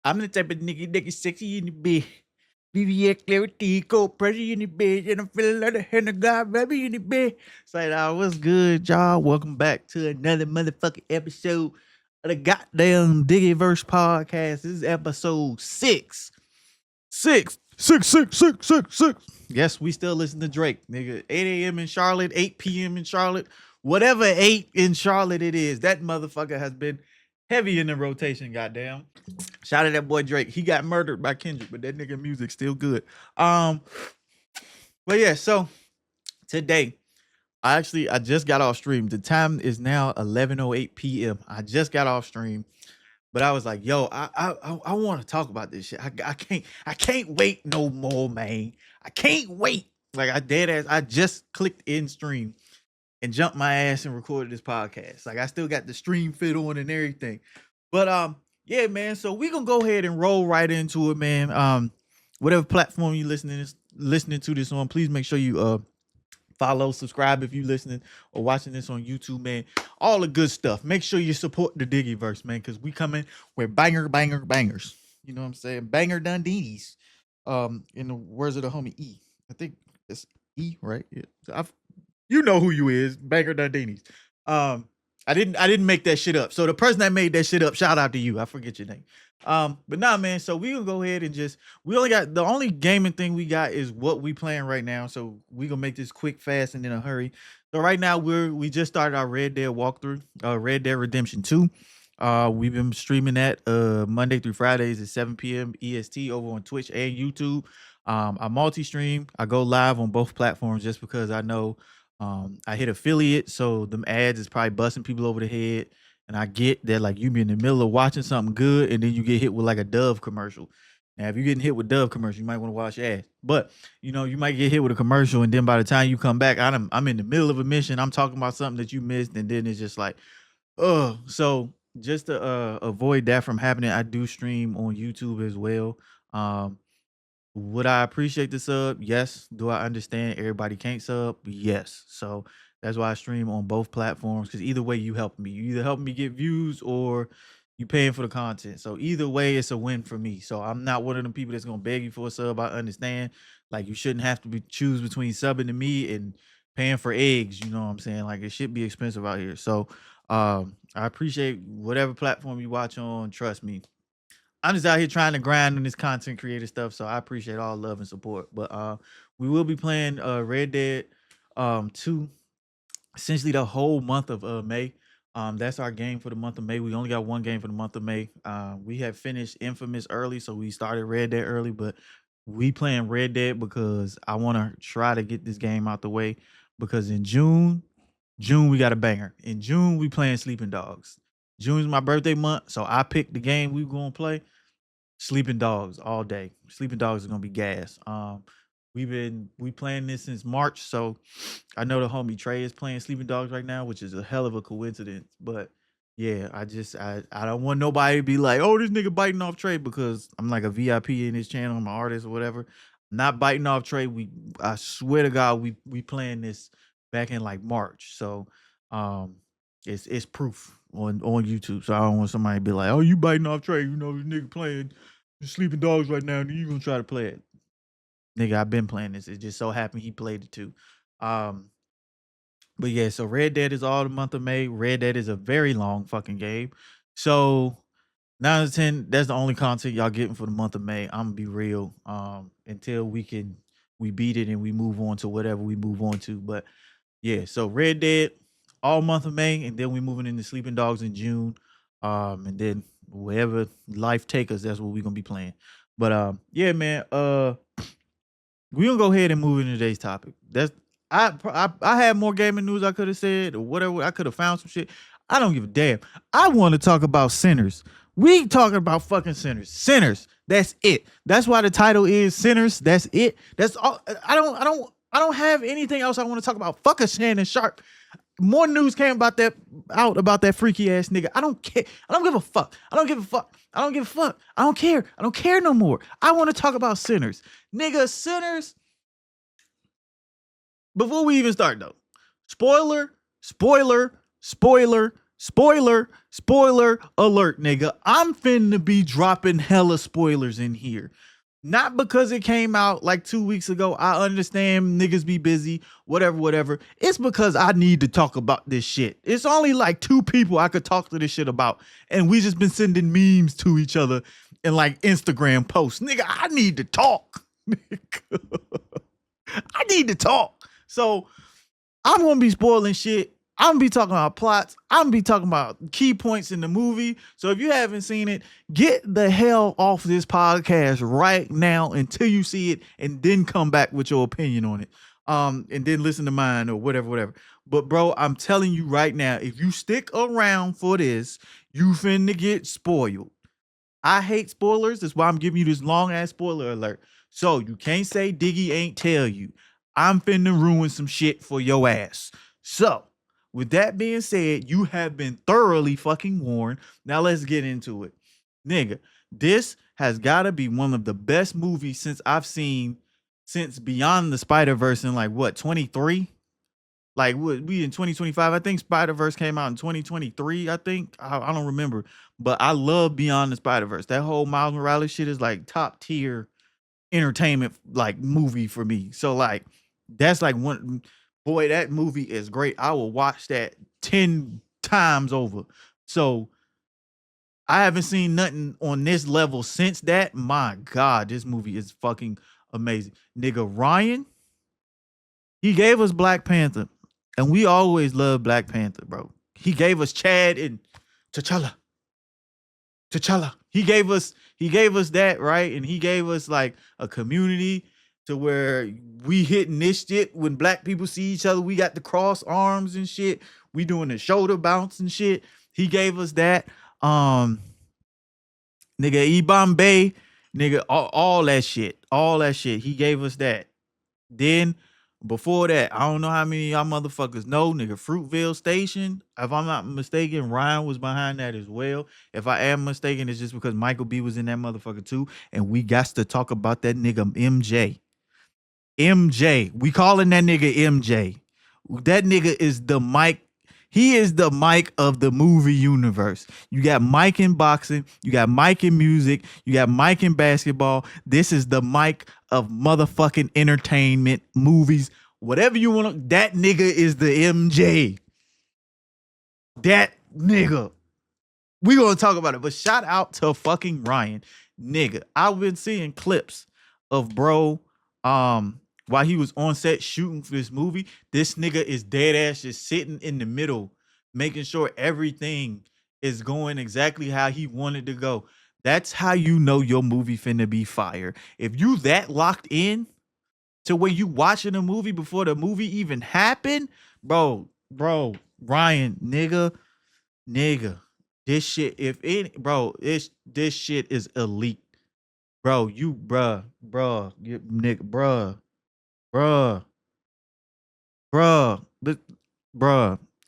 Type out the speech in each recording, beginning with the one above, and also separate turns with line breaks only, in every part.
I'm the type of nigga sexy in the bed. VVS clarity, cold pressure in the bed, and I'm feeling like the hand of God, baby in the bed. Say, what's good, y'all? Welcome back to another motherfucking episode of the goddamn Diggyverse Podcast. This is episode 6. Six. Yes, we still listen to Drake, nigga. 8 a.m. in Charlotte, 8 p.m. in Charlotte, whatever 8 in Charlotte it is. That motherfucker has been heavy in the rotation, goddamn. Shout out that boy Drake. He got murdered by Kendrick, but that nigga music still good. But yeah, so today, I just got off stream. The time is now 11:08 p.m. I just got off stream. But I was like, yo, I want to talk about this shit. I can't wait no more, man. I can't wait. Like I just clicked in stream and jumped my ass and recorded this podcast. Like I still got the stream fit on and everything. But yeah, man. So we gonna go ahead and roll right into it, man. Whatever platform you listening to this on, please make sure you follow, subscribe if you listening or watching this on YouTube, man. All the good stuff. Make sure you support the Diggyverse, man, because we coming with bangers. You know what I'm saying? Banger Dundees. In the words of the homie E. I think it's E, right? Yeah. You know who you is, Banger Dundees. I didn't make that shit up. So the person that made that shit up, shout out to you. I forget your name. But nah, man. So we gonna go ahead and the only gaming thing we got is what we playing right now. So we gonna make this quick, fast, and in a hurry. So right now we just started our Red Dead walkthrough, Red Dead Redemption 2. We've been streaming that Monday through Fridays at 7 p.m. EST over on Twitch and YouTube. I multi-stream. I go live on both platforms just because I know I hit affiliate, so them ads is probably busting people over the head. And I get that, like, you be in the middle of watching something good, and then you get hit with like a Dove commercial. Now, if you're getting hit with Dove commercial, you might want to wash your ass. But you know, you might get hit with a commercial, and then by the time you come back, I'm in the middle of a mission. I'm talking about something that you missed, and then it's just like, so just to avoid that from happening, I do stream on YouTube as well. Would I appreciate the sub? Yes. Do I understand everybody can't sub? Yes. So that's why I stream on both platforms, because either way you help me. You either help me get views or you paying for the content. So either way, it's a win for me. So I'm not one of them people that's gonna beg you for a sub. I understand. Like, you shouldn't have to choose between subbing to me and paying for eggs. You know what I'm saying? Like, it should be expensive out here. So I appreciate whatever platform you watch on. Trust me, I'm just out here trying to grind on this content creator stuff, so I appreciate all love and support. But we will be playing Red Dead 2 essentially the whole month of May. That's our game for the month of May. We only got one game for the month of May. We have finished Infamous early, so we started Red Dead early, but we playing Red Dead because I want to try to get this game out the way, because in June we got a banger. In June, we playing Sleeping Dogs. June's my birthday month, so I picked the game we gonna play. Sleeping Dogs all day. Sleeping Dogs is gonna be gas. We playing this since March, so I know the homie Trey is playing Sleeping Dogs right now, which is a hell of a coincidence. But yeah, I don't want nobody to be like, oh, this nigga biting off Trey, because I'm like a VIP in his channel, I'm an artist or whatever. Not biting off Trey. I swear to God, we playing this back in like March. So it's proof on YouTube. So I don't want somebody to be like, oh, you biting off Trey, you know, this nigga playing Sleeping Dogs right now, and you gonna try to play it. Nigga, I've been playing this. It just so happened he played it too. But yeah, so Red Dead is all the month of May. Red Dead is a very long fucking game. So 9 out of 10, that's the only content y'all getting for the month of May. I'm gonna be real. Until we beat it and we move on to whatever we move on to. But yeah, so Red Dead all month of May, and then we moving into Sleeping Dogs in June. And then wherever life take us, that's what we're gonna be playing. But yeah, man, we gonna go ahead and move into today's topic. I had more gaming news I could have said, or whatever. I could have found some shit. I don't give a damn. I want to talk about sinners. We talking about fucking sinners. Sinners. That's it. That's why the title is Sinners. That's it. That's all. I don't have anything else I want to talk about. Fuck a Shannon Sharp. More news came about that freaky ass nigga. I don't care. I don't give a fuck. I don't give a fuck. I don't give a fuck. I don't care. I don't care no more. I want to talk about sinners. Nigga, sinners. Before we even start though, spoiler, Spoiler alert, nigga. I'm finna be dropping hella spoilers in here. Not because it came out like 2 weeks ago. I understand niggas be busy, whatever. It's because I need to talk about this shit. It's only like two people I could talk to this shit about. And we just been sending memes to each other and like Instagram posts. Nigga, I need to talk. I need to talk. So I'm gonna be spoiling shit. I'm gonna be talking about plots. I'm gonna be talking about key points in the movie. So if you haven't seen it, get the hell off this podcast right now until you see it, and then come back with your opinion on it. And then listen to mine or whatever. But bro, I'm telling you right now, if you stick around for this, you finna get spoiled. I hate spoilers. That's why I'm giving you this long ass spoiler alert. So you can't say Diggy ain't tell you. I'm finna ruin some shit for your ass. So with that being said, you have been thoroughly fucking warned. Now let's get into it. Nigga, this has got to be one of the best movies since I've seen since Beyond the Spider-Verse in like what, 23? Like we in 2025. I think Spider-Verse came out in 2023, I think. I don't remember. But I love Beyond the Spider-Verse. That whole Miles Morales shit is like top tier entertainment like movie for me. So like that's like one. Boy, that movie is great. I will watch that 10 times over. So I haven't seen nothing on this level since that. My God, this movie is fucking amazing. Nigga, Ryan, he gave us Black Panther. And we always love Black Panther, bro. He gave us Chad and T'Challa. He gave us that, right? And he gave us like a community to where we hitting this shit when black people see each other. We got the cross arms and shit. We doing the shoulder bounce and shit. He gave us that. Nigga, Bombay, nigga, all that shit. All that shit. He gave us that. Then before that, I don't know how many of y'all motherfuckers know, nigga, Fruitvale Station. If I'm not mistaken, Ryan was behind that as well. If I am mistaken, it's just because Michael B was in that motherfucker too. And we got to talk about that nigga MJ. We calling that nigga MJ. That nigga is the Mike. He is the Mike of the movie universe. You got Mike in boxing. You got Mike in music. You got Mike in basketball. This is the Mike of motherfucking entertainment, movies, whatever you want to. That nigga is the MJ. That nigga. We gonna talk about it. But shout out to fucking Ryan. Nigga, I've been seeing clips of bro while he was on set shooting for this movie. This nigga is dead ass just sitting in the middle, making sure everything is going exactly how he wanted to go. That's how you know your movie finna be fire. If you that locked in to where you watching a movie before the movie even happened, bro, Ryan, nigga, this shit, this shit is elite. Bro, you, bruh, you, nigga, bruh,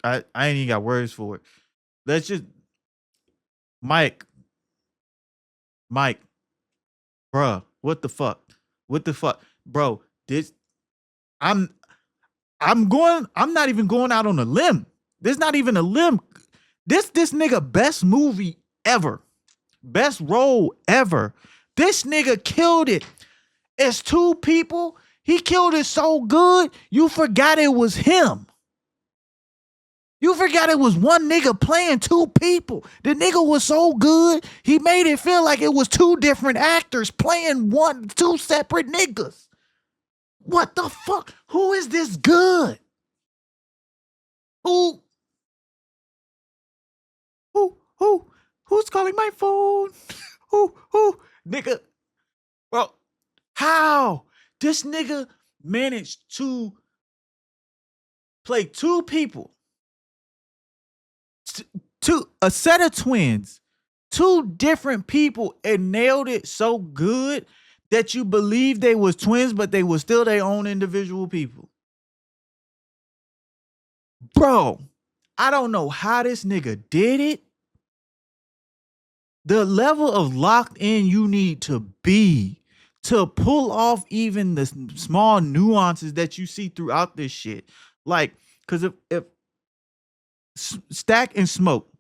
I ain't even got words for it. Let's just, Mike, bruh, what the fuck, bro? I'm not even going out on a limb. There's not even a limb. This nigga best movie ever, best role ever. This nigga killed it. It's two people. He killed it so good, you forgot it was him. You forgot it was one nigga playing two people. The nigga was so good, he made it feel like it was two different actors playing two separate niggas. What the fuck? Who is this good? Who's calling my phone? Who, nigga? Bro, how? This nigga managed to play two people, a set of twins, two different people, and nailed it so good that you believe they was twins, but they were still their own individual people. Bro, I don't know how this nigga did it. The level of locked in you need to be to pull off even the small nuances that you see throughout this shit. Like, because if Stack and Smoke,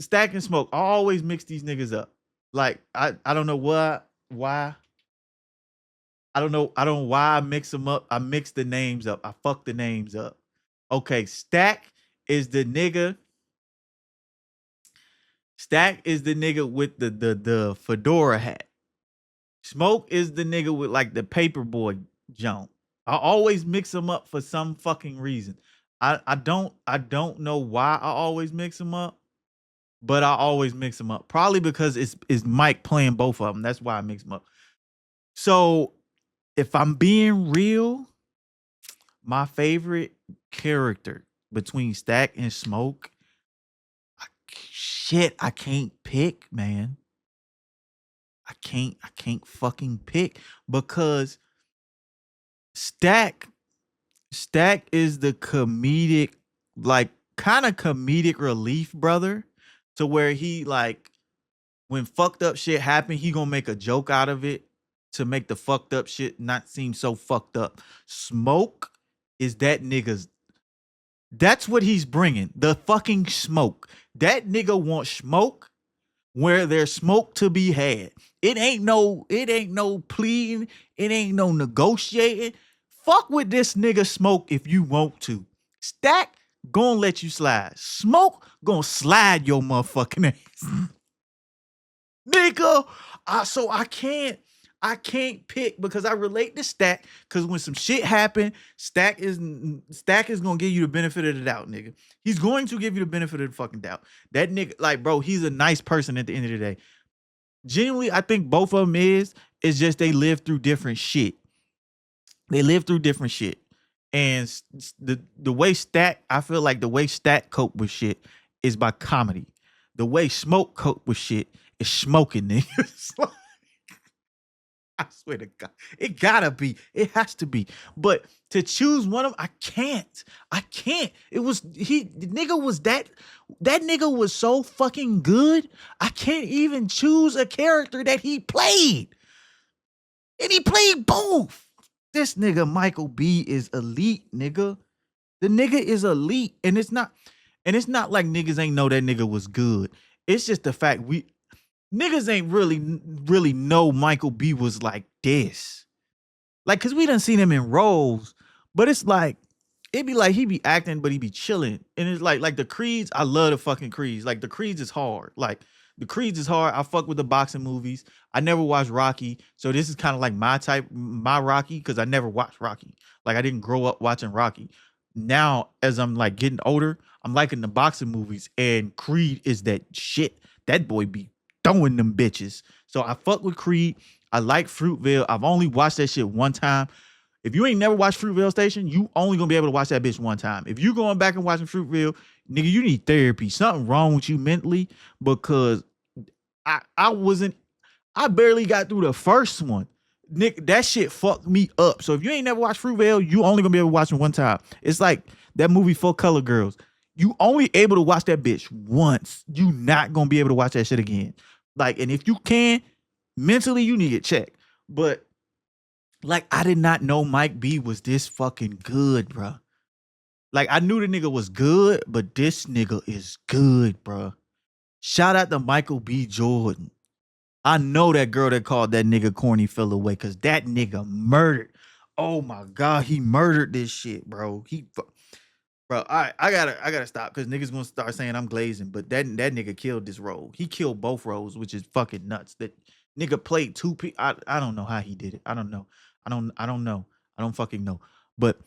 Stack and Smoke. I always mix these niggas up. Like I don't know why. I don't know why I mix them up. I mix the names up. I fuck the names up. Okay, is the nigga. Stack is the nigga with the fedora hat. Smoke is the nigga with like the paperboy jump. I always mix them up for some fucking reason. I don't know why I always mix them up, but I always mix them up. Probably because it's Mike playing both of them. That's why I mix them up. So if I'm being real, my favorite character between Stack and Smoke, I can't pick, man. I can't fucking pick because Stack Stack is the comedic, like kind of comedic relief brother, to where he like when fucked up shit happen, he gonna make a joke out of it to make the fucked up shit not seem so fucked up. Smoke is that nigga's. That's what he's bringing. The fucking smoke. That nigga wants smoke where there's smoke to be had. It ain't no pleading. It ain't no negotiating. Fuck with this nigga Smoke if you want to. Stack gonna let you slide. Smoke gonna slide your motherfucking ass. Nigga. So I can't pick because I relate to Stack because when some shit happen, Stack is gonna give you the benefit of the doubt, nigga. He's going to give you the benefit of the fucking doubt. That nigga, like, bro, he's a nice person at the end of the day. Genuinely, I think both of them is just they live through different shit. They live through different shit. And the way Stack, I feel like the way Stack cope with shit is by comedy. The way Smoke cope with shit is smoking, niggas. I swear to God, it gotta be. It has to be. But to choose one of them, I can't. I can't. The nigga was that nigga was so fucking good. I can't even choose a character that he played. And he played both. This nigga Michael B is elite, nigga. The nigga is elite. And it's not like niggas ain't know that nigga was good. It's just the fact niggas ain't really know Michael B was like this. Like, cause we done seen him in roles, but it's like, it'd be like he be acting, but he be chilling. And it's like the Creeds, I love the fucking Creeds. Like the Creeds is hard. Like the Creeds is hard. I fuck with the boxing movies. I never watched Rocky. So this is kind of like my Rocky, because I never watched Rocky. Like I didn't grow up watching Rocky. Now, as I'm like getting older, I'm liking the boxing movies, and Creed is that shit. That boy be throwing them bitches. So I fuck with Creed. I like Fruitvale. I've only watched that shit one time. If you ain't never watched Fruitvale Station, you only gonna be able to watch that bitch one time. If you going back and watching Fruitvale, nigga, you need therapy. Something wrong with you mentally, because I barely got through the first one. Nick, that shit fucked me up. So if you ain't never watched Fruitvale, you only gonna be able to watch it one time. It's like that movie Full Color Girls. You only able to watch that bitch once. You not gonna be able to watch that shit again. Like, and if you can, mentally you need it checked. But like, I did not know Mike B was this fucking good, bro. Like, I knew the nigga was good, but this nigga is good, bro. Shout out to Michael B. Jordan. I know that girl that called that nigga corny fell away, because that nigga murdered. Oh my God, he murdered this shit, bro. Bro, all right, I gotta stop, because niggas gonna start saying I'm glazing, but that nigga killed this role. He killed both roles, which is fucking nuts. That nigga played two people. I don't know how he did it. I don't know. I don't know. I don't fucking know. But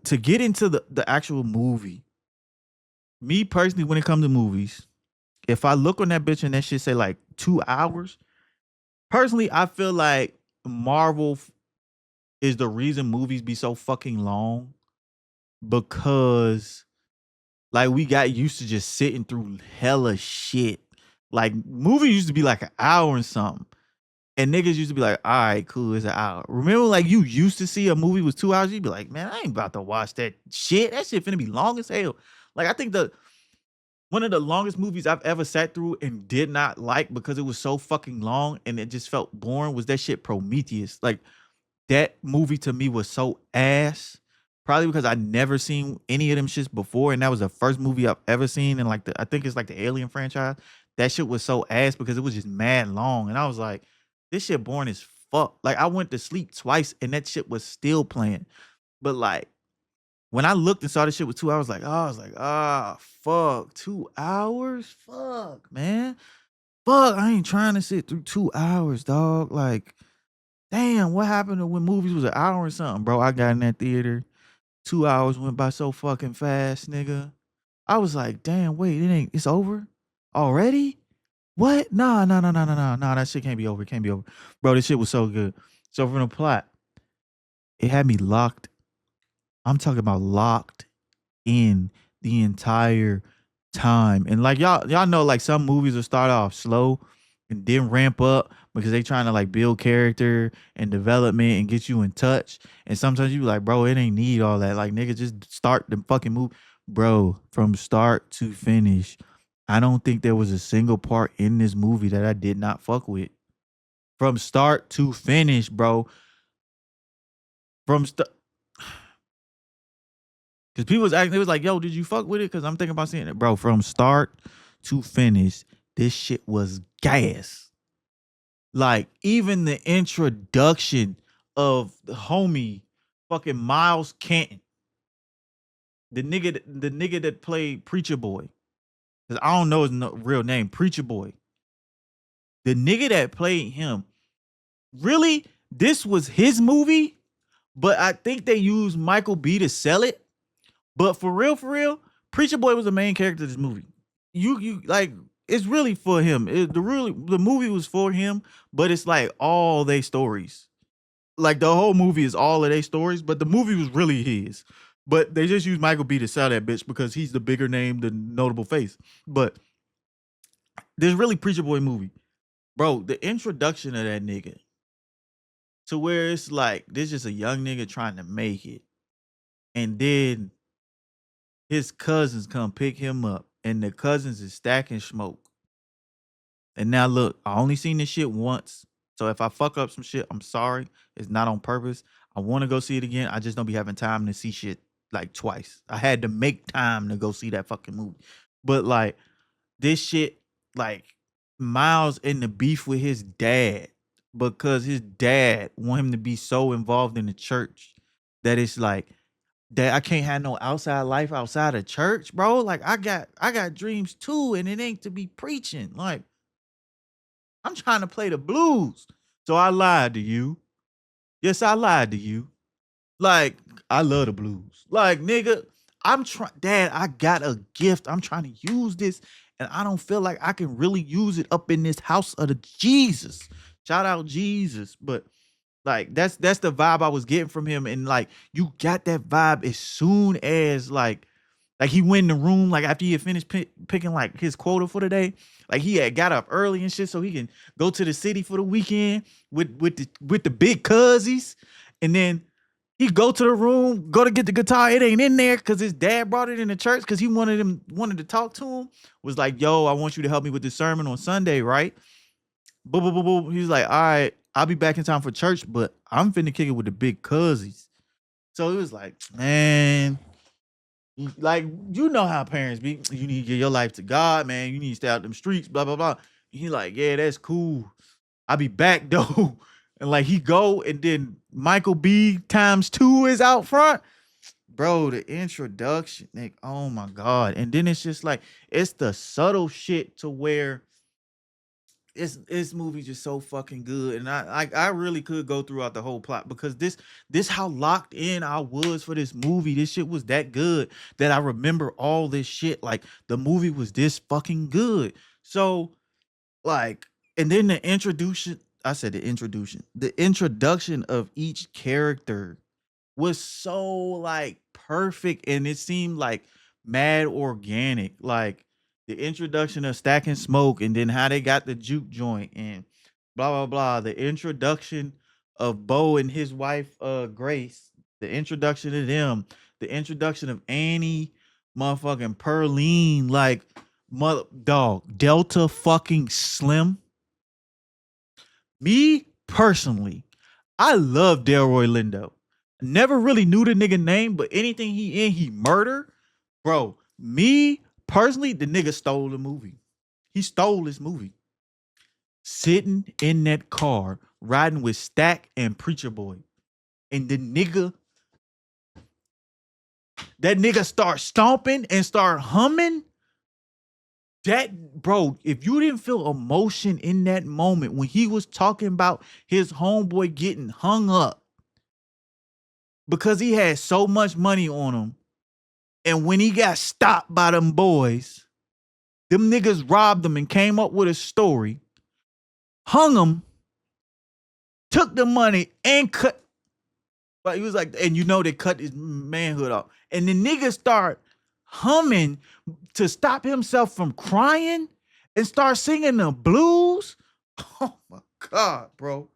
to get into the actual movie, me personally, when it comes to movies, if I look on that bitch and that shit say like 2 hours, personally, I feel like Marvel is the reason movies be so fucking long, because like we got used to just sitting through hella shit. Like movies used to be like an hour and something. And niggas used to be like, all right, cool, it's an hour. Remember, like, you used to see a movie was 2 hours, you'd be like, man, I ain't about to watch that shit. That shit finna be long as hell. Like, I think one of the longest movies I've ever sat through and did not like because it was so fucking long and it just felt boring was that shit Prometheus. Like, that movie to me was so ass, Probably because I never seen any of them shits before, and that was the first movie I've ever seen. And like I think it's like the Alien franchise. That shit was so ass because it was just mad long, and I was like, this shit boring as fuck. Like I went to sleep twice, and that shit was still playing. But like when I looked and saw this shit was 2 hours, like oh, I was like, ah, fuck, 2 hours, fuck, man, fuck. I ain't trying to sit through 2 hours, dog. Like, damn, what happened to when movies was an hour or something, bro? I got in that theater. 2 hours went by so fucking fast, nigga. I was like, damn, wait, it's over already? What? Nah, nah, nah, nah, nah, nah, nah. That shit can't be over. It can't be over. Bro, this shit was so good. So from the plot, it had me locked. I'm talking about locked in the entire time. And like y'all know, like some movies will start off slow and then ramp up because they trying to like build character and development and get you in touch. And sometimes you be like, bro, it ain't need all that. Like, nigga, just start the fucking movie. Bro, from start to finish, I don't think there was a single part in this movie that I did not fuck with. From start to finish, bro. From start. Because people was acting, it was like, yo, did you fuck with it? Because I'm thinking about seeing it. Bro, from start to finish, this shit was gas. Like, even the introduction of the homie, fucking Miles Canton, the nigga that played Preacher Boy. Because I don't know his real name, Preacher Boy. The nigga that played him, really, this was his movie, but I think they used Michael B to sell it. But for real, Preacher Boy was the main character of this movie. You like it's really for him. The movie was for him, but it's like all they stories. Like the whole movie is all of their stories, but the movie was really his. But they just used Michael B to sell that bitch because he's the bigger name, the notable face. But there's really Preacher Boy movie. Bro, the introduction of that nigga to where it's like this just a young nigga trying to make it. And then his cousins come pick him up, and the cousins is stacking smoke. And now look, I only seen this shit once. So if I fuck up some shit, I'm sorry. It's not on purpose. I want to go see it again. I just don't be having time to see shit like twice. I had to make time to go see that fucking movie. But like this shit, like Miles in the beef with his dad because his dad want him to be so involved in the church that it's like that I can't have no outside life outside of church, bro. Like I got dreams too, and it ain't to be preaching. Like I'm trying to play the blues. So I lied to you. Yes, I lied to you. Like I love the blues. Like nigga, I'm trying. Dad, I got a gift. I'm trying to use this, and I don't feel like I can really use it up in this house of the Jesus. Shout out Jesus, but like that's the vibe I was getting from him, and like you got that vibe as soon as like he went in the room like after he had finished picking like his quota for the day. Like he had got up early and shit so he can go to the city for the weekend with the big cuzzies, and then he go to the room, go to get the guitar. It ain't in there because his dad brought it in the church because he wanted to talk to him. Was like, yo, I want you to help me with this sermon on Sunday, right? Boom, boom, boom, boom. He was like, all right, I'll be back in time for church, but I'm finna kick it with the big cuzzies. So it was like, man, like you know how parents be. You need to give your life to God, man. You need to stay out them streets, blah blah blah. He like, yeah, that's cool. I'll be back though. And like he go, and then Michael B times 2 is out front. Bro, the introduction, Nick. Oh my God. And then it's just like it's the subtle shit to where this movie just so fucking good, and I really could go throughout the whole plot because this how locked in I was for this movie. This shit was that good that I remember all this shit. Like the movie was this fucking good. So like, and then the introduction. I said the introduction of each character was so like perfect, and it seemed like mad organic. Like the introduction of Stacking Smoke, and then how they got the juke joint, and blah blah blah. The introduction of Bo and his wife Grace. The introduction of them. The introduction of Annie, motherfucking Perline, like mother dog Delta fucking Slim. Me personally, I love Delroy Lindo. Never really knew the nigga name, but anything he murder, bro. Me personally, the nigga stole the movie. He stole this movie. Sitting in that car, riding with Stack and Preacher Boy, and that nigga start stomping and start humming. That, bro, if you didn't feel emotion in that moment when he was talking about his homeboy getting hung up because he had so much money on him, and when he got stopped by them boys, them niggas robbed him and came up with a story, hung him, took the money and cut. But he was like, and you know they cut his manhood off. And the nigga start humming to stop himself from crying and start singing the blues. Oh my God, bro.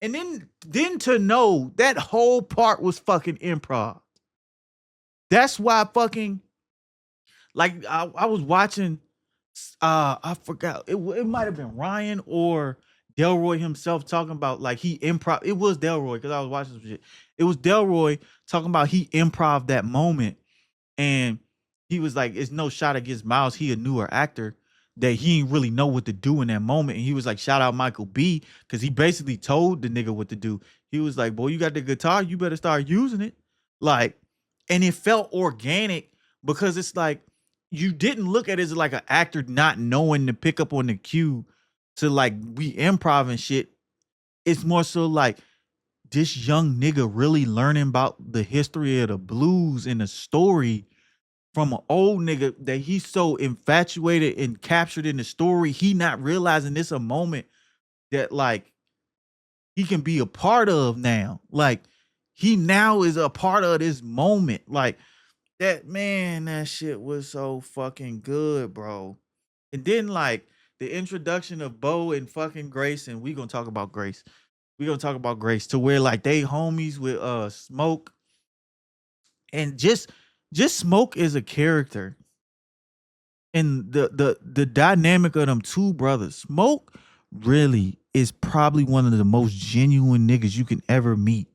And then to know that whole part was fucking improv. That's why fucking, like, I was watching, I forgot, it might have been Ryan or Delroy himself talking about, like, he improv. It was Delroy because I was watching some shit. It was Delroy talking about he improv that moment, and he was like, "It's no shot against Miles. He a newer actor that he ain't really know what to do in that moment." And he was like, "Shout out Michael B," because he basically told the nigga what to do. He was like, "Boy, you got the guitar. You better start using it." Like, and it felt organic because it's like you didn't look at it as like an actor not knowing to pick up on the cue to, like, we improv and shit. It's more so like this young nigga really learning about the history of the blues and the story from an old nigga that he's so infatuated and captured in the story. He not realizing this a moment that, like, he can be a part of now. Like, he now is a part of this moment. Like, that, man, that shit was so fucking good, bro. And then, like, the introduction of Bo and fucking Grace, and we gonna talk about Grace. We gonna talk about Grace to where, like, they homies with Smoke, and just Smoke is a character, and the dynamic of them two brothers. Smoke really is probably one of the most genuine niggas you can ever meet.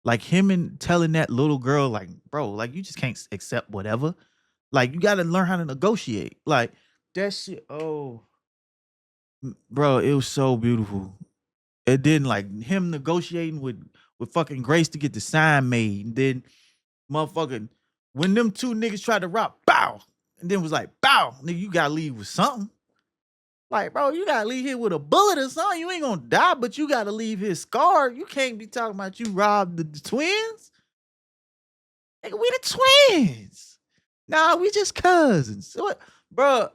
Like, him and telling that little girl, like, bro, like, you just can't accept whatever. Like, you got to learn how to negotiate. Like, that shit. Oh, bro, it was so beautiful. It didn't, like, him negotiating with fucking Grace to get the sign made, and then motherfucking when them two niggas tried to rob, bow, and then was like, bow, nigga, you gotta leave with something. Like, bro, you gotta leave here with a bullet or something. You ain't gonna die, but you gotta leave here scarred. You can't be talking about you robbed the twins. Nigga, we the twins. Nah, we just cousins. What, bro?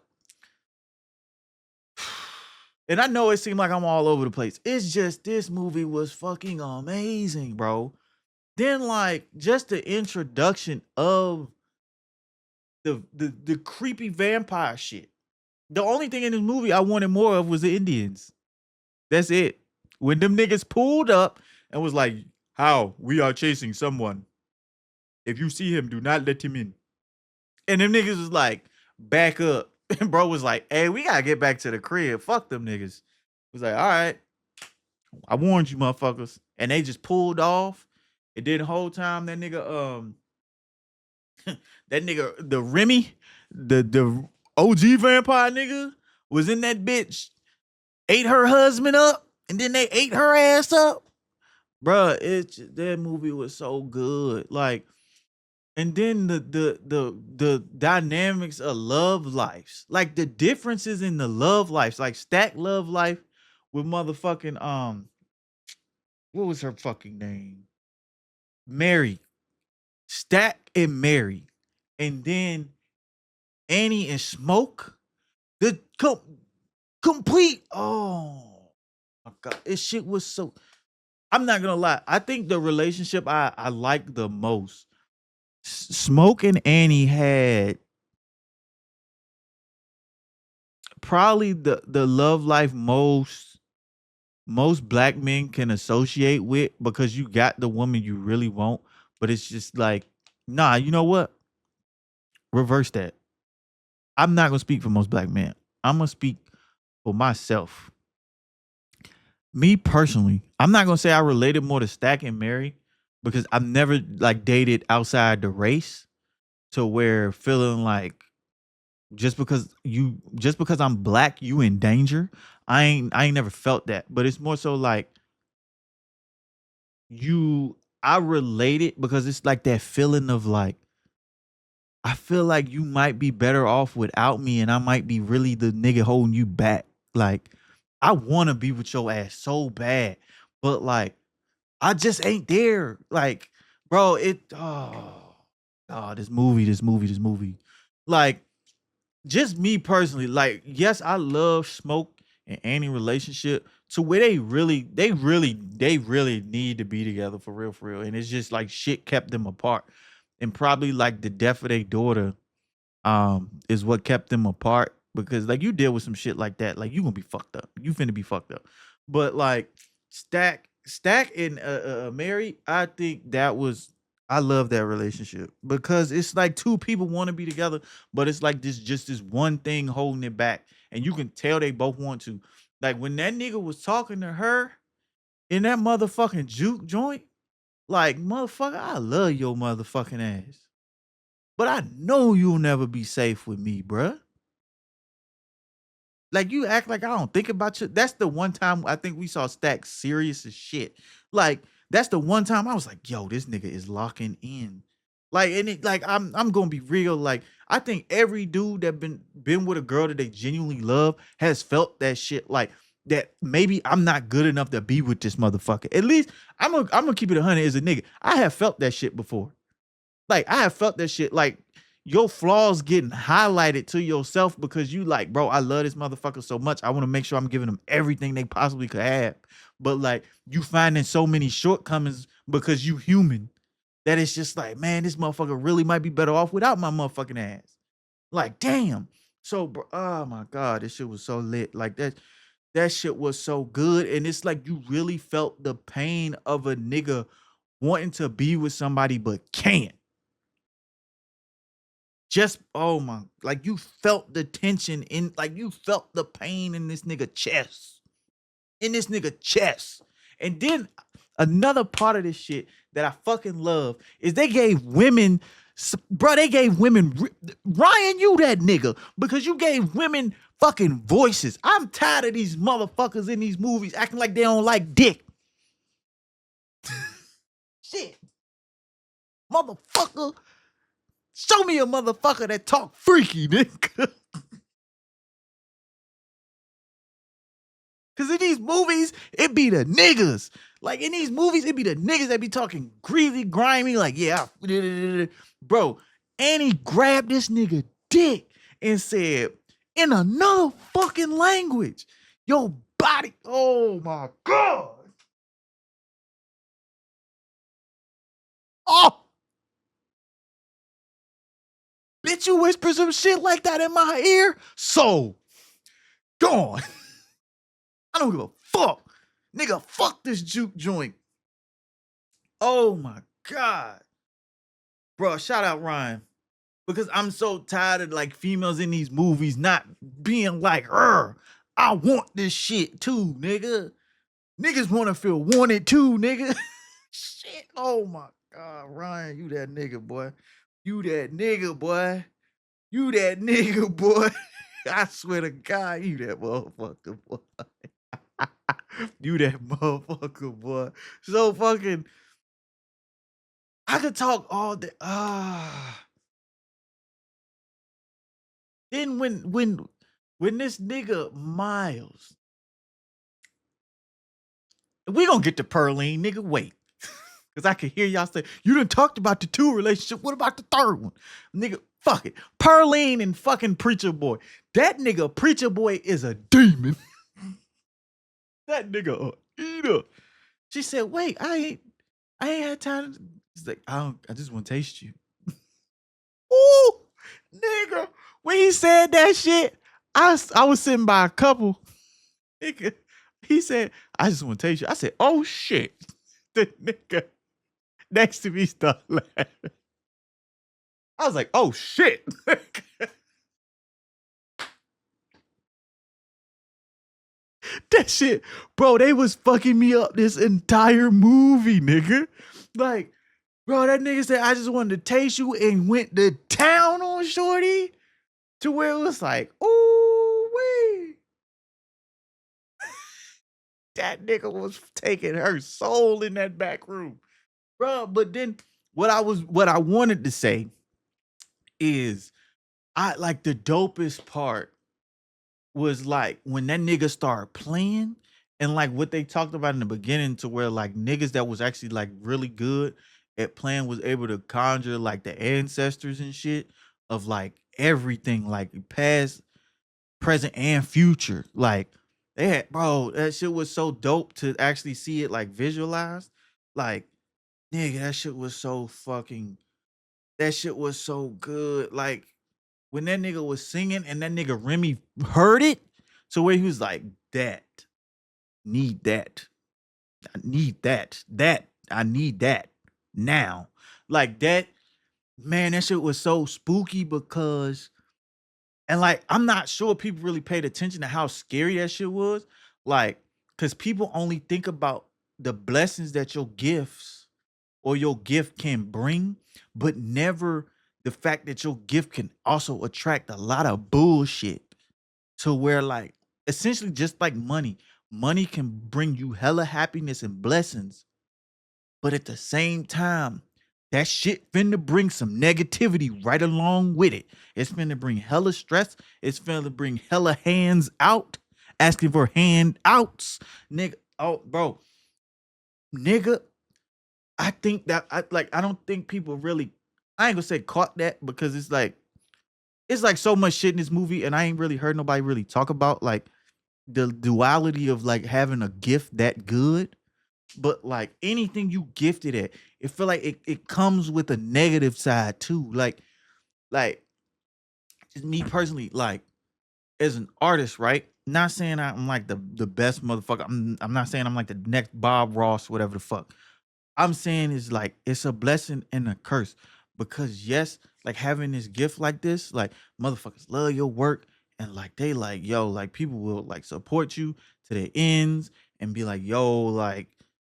And I know it seemed like I'm all over the place. It's just this movie was fucking amazing, bro. Then, like, just the introduction of the creepy vampire shit. The only thing in this movie I wanted more of was the Indians. That's it. When them niggas pulled up and was like, "How? We are chasing someone. If you see him, do not let him in." And them niggas was like, "Back up." And bro was like, "Hey, we gotta get back to the crib. Fuck them niggas." Was like, "All right, I warned you, motherfuckers." And they just pulled off. And then the whole time that nigga, that nigga, the Remy, the OG vampire nigga, was in that bitch, ate her husband up, and then they ate her ass up. Bruh, that movie was so good. Like, and then the dynamics of love lives, like the differences in the love lives, like Stack love life with motherfucking what was her fucking name? Mary. Stack and Mary. And then Annie and Smoke. The complete, oh my God. This shit was so, I'm not gonna lie. I think the relationship I like the most, Smoke and Annie had probably the love life most black men can associate with, because you got the woman you really want, but it's just like, nah, you know what? Reverse that. I'm not gonna speak for most black men. I'm gonna speak for myself. Me personally, I'm not gonna say I related more to Stack and Mary, because I've never like dated outside the race to where feeling like just because I'm black, you in danger. I ain't never felt that. But it's more so like you I relate it because it's like that feeling of like I feel like you might be better off without me and I might be really the nigga holding you back. Like I want to be with your ass so bad, but like I just ain't there. Like, bro, this movie. Like, just me personally, like, yes, I love Smoke and Annie relationship to where they really need to be together for real. And it's just like shit kept them apart. And probably like the death of their daughter is what kept them apart because like you deal with some shit like that, like you gonna be fucked up. You finna be fucked up. But like Stack and Mary, I think that was I love that relationship because it's like two people want to be together, but it's like this one thing holding it back, and you can tell they both want to. Like when that nigga was talking to her in that motherfucking juke joint, like motherfucker, I love your motherfucking ass. But I know you'll never be safe with me, bruh. Like you act like I don't think about you. That's the one time I think we saw Stack serious as shit. Like that's the one time I was like, yo, this nigga is locking in. Like and it like I'm gonna be real. Like I think every dude that been with a girl that they genuinely love has felt that shit. Like that maybe I'm not good enough to be with this motherfucker. At least I'm gonna keep it 100 as a nigga. I have felt that shit before. Like I have felt that shit. Like your flaws getting highlighted to yourself because you like, bro, I love this motherfucker so much. I want to make sure I'm giving them everything they possibly could have. But like you finding so many shortcomings because you human that it's just like, man, this motherfucker really might be better off without my motherfucking ass. Like, damn. So, bro, oh my god, this shit was so lit. Like that shit was so good, and it's like you really felt the pain of a nigga wanting to be with somebody but can't. Just oh my, like you felt the tension in, like you felt the pain in this nigga chest, And then another part of this shit that I fucking love is they gave women, bro, they gave women, Ryan, you that nigga, because you gave women fucking voices. I'm tired of these motherfuckers in these movies acting like they don't like dick. Shit, motherfucker. Show me a motherfucker that talk freaky, nigga. Cause in these movies, it be the niggas. Like in these movies, it be the niggas that be talking greasy, grimy, like, yeah, bro. And he grabbed this nigga dick and said, in another fucking language, your body, oh my God. Oh, bitch, you whisper some shit like that in my ear? So, gone. I don't give a fuck. Nigga, fuck this juke joint. Oh my God. Bro, shout out Ryan. Because I'm so tired of like females in these movies not being like, I want this shit too, nigga. Niggas want to feel wanted too, nigga. Shit. Oh my God, Ryan, you that nigga, boy. You that nigga, boy. You that nigga, boy. I swear to God, you that motherfucker, boy. You that motherfucker, boy. So fucking, I could talk all day. Then when this nigga Miles, we gonna get to Pearline, nigga. Wait. Cause I can hear y'all say, you done talked about the two relationship. What about the third one? Nigga, fuck it. Pearline and fucking Preacher Boy. That nigga Preacher Boy is a demon. That nigga a eater. She said, wait, I ain't had time. He's like, I just want to taste you. Ooh, nigga. When he said that shit, I was sitting by a couple. Nigga, he said, I just want to taste you. I said, oh shit. The nigga next to me started laughing. I was like, oh shit. That shit, bro, they was fucking me up this entire movie, nigga. Like, bro, that nigga said, I just wanted to taste you and went to town on Shorty to where it was like, ooh, wee. That nigga was taking her soul in that back room. Bro, but then what I wanted to say is I like the dopest part was like when that nigga started playing and like what they talked about in the beginning to where like niggas that was actually like really good at playing was able to conjure like the ancestors and shit of like everything like past, present, and future. Like they had, bro, that shit was so dope to actually see it like visualized. Like, nigga, that shit was so good. Like when that nigga was singing and that nigga Remy heard it, so where he was like, that, need that, I need that, I need that now. Like that, man, that shit was so spooky because, and like, I'm not sure people really paid attention to how scary that shit was. Like, because people only think about the blessings that your gifts or your gift can bring, but never the fact that your gift can also attract a lot of bullshit to where like essentially just like money can bring you hella happiness and blessings, but at the same time that shit finna bring some negativity right along with it. It's finna bring hella stress. It's finna bring hella hands out, asking for handouts, nigga. Oh, bro, nigga, I think that I don't think people really, I ain't gonna say caught that because it's like so much shit in this movie and I ain't really heard nobody really talk about like the duality of like having a gift that good. But like anything you gifted at, it feel like it comes with a negative side too. Like just me personally, like as an artist, right? Not saying I'm like the best motherfucker. I'm not saying I'm like the next Bob Ross, whatever the fuck. I'm saying is like it's a blessing and a curse because yes, like having this gift like this, like motherfuckers love your work and like they like yo, like people will like support you to their ends and be like yo, like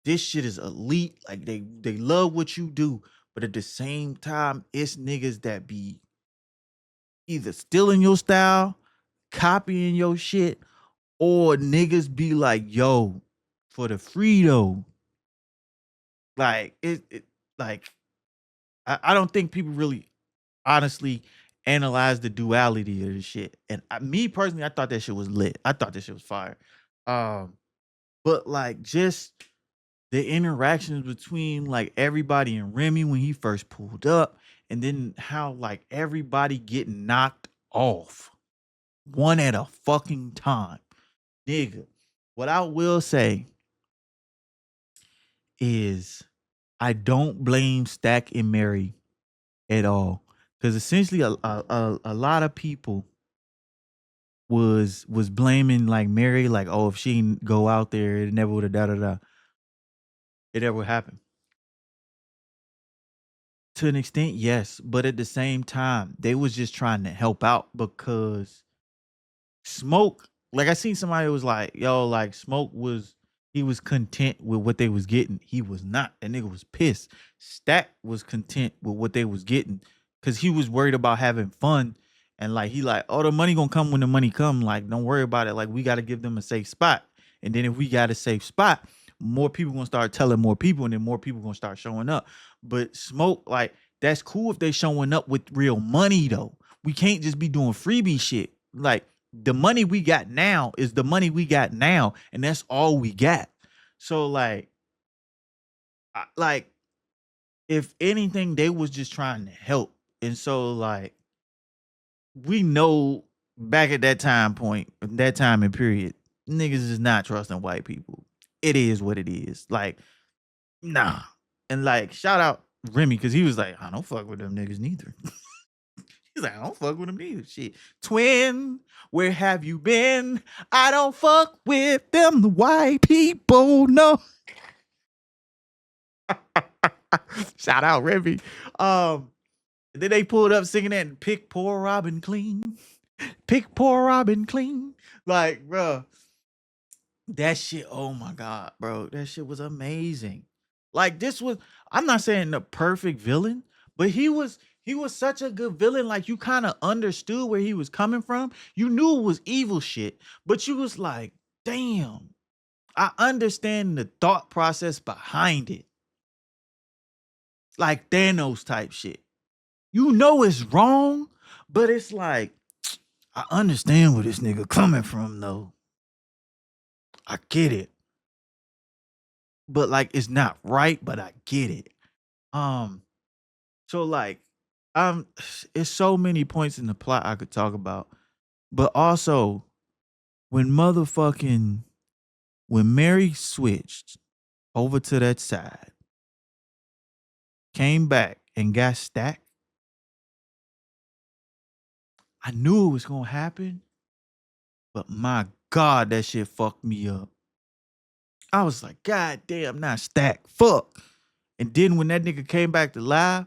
this shit is elite, like they love what you do, but at the same time, it's niggas that be either stealing your style, copying your shit, or niggas be like yo, for the free though, like it like I don't think people really honestly analyze the duality of this shit. And me personally, I thought that shit was lit. I thought that shit was fire. Um, but like just the interactions between like everybody and Remy when he first pulled up, and then how like everybody getting knocked off one at a fucking time, nigga. What I will say is I don't blame Stack and Mary at all. Because essentially a lot of people was blaming like Mary, like, oh, if she didn't go out there, it never would have da da da. It never would happen. To an extent, yes. But at the same time, they was just trying to help out because Smoke, like I seen somebody was like, yo, like Smoke was he was content with what they was getting. He was not. That nigga was pissed. Stack was content with what they was getting because he was worried about having fun. And like he like, oh, the money gonna come when the money come. Like, don't worry about it. Like, we gotta give them a safe spot. And then if we got a safe spot, more people gonna start telling more people, and then more people gonna start showing up. But Smoke, like, that's cool if they showing up with real money though. We can't just be doing freebie shit. Like the money we got now is the money we got now, and that's all we got. So like if anything, they was just trying to help, and so like we know back at that time point, that time and period, niggas is not trusting white people. It is what it is. Like nah, and like shout out Remy because he was like, I don't fuck with them niggas neither. He's like, I don't fuck with them neither. Shit. Twin, where have you been? I don't fuck with them white people. No. Shout out Remy. Then they pulled up singing that pick poor Robin clean. Pick poor Robin clean. Like, bro, that shit, oh my God, bro. That shit was amazing. Like this was, I'm not saying the perfect villain, but he was such a good villain. Like you kind of understood where he was coming from. You knew it was evil shit, but you was like, damn, I understand the thought process behind it. Like Thanos type shit. You know it's wrong, but it's like, I understand where this nigga coming from though. I get it. But like it's not right, but I get it. Um, so like, um, it's so many points in the plot I could talk about. But also when motherfucking when Mary switched over to that side, came back and got stacked, I knew it was gonna happen, but my God, that shit fucked me up. I was like, God damn, not stacked. Fuck. And then when that nigga came back to live,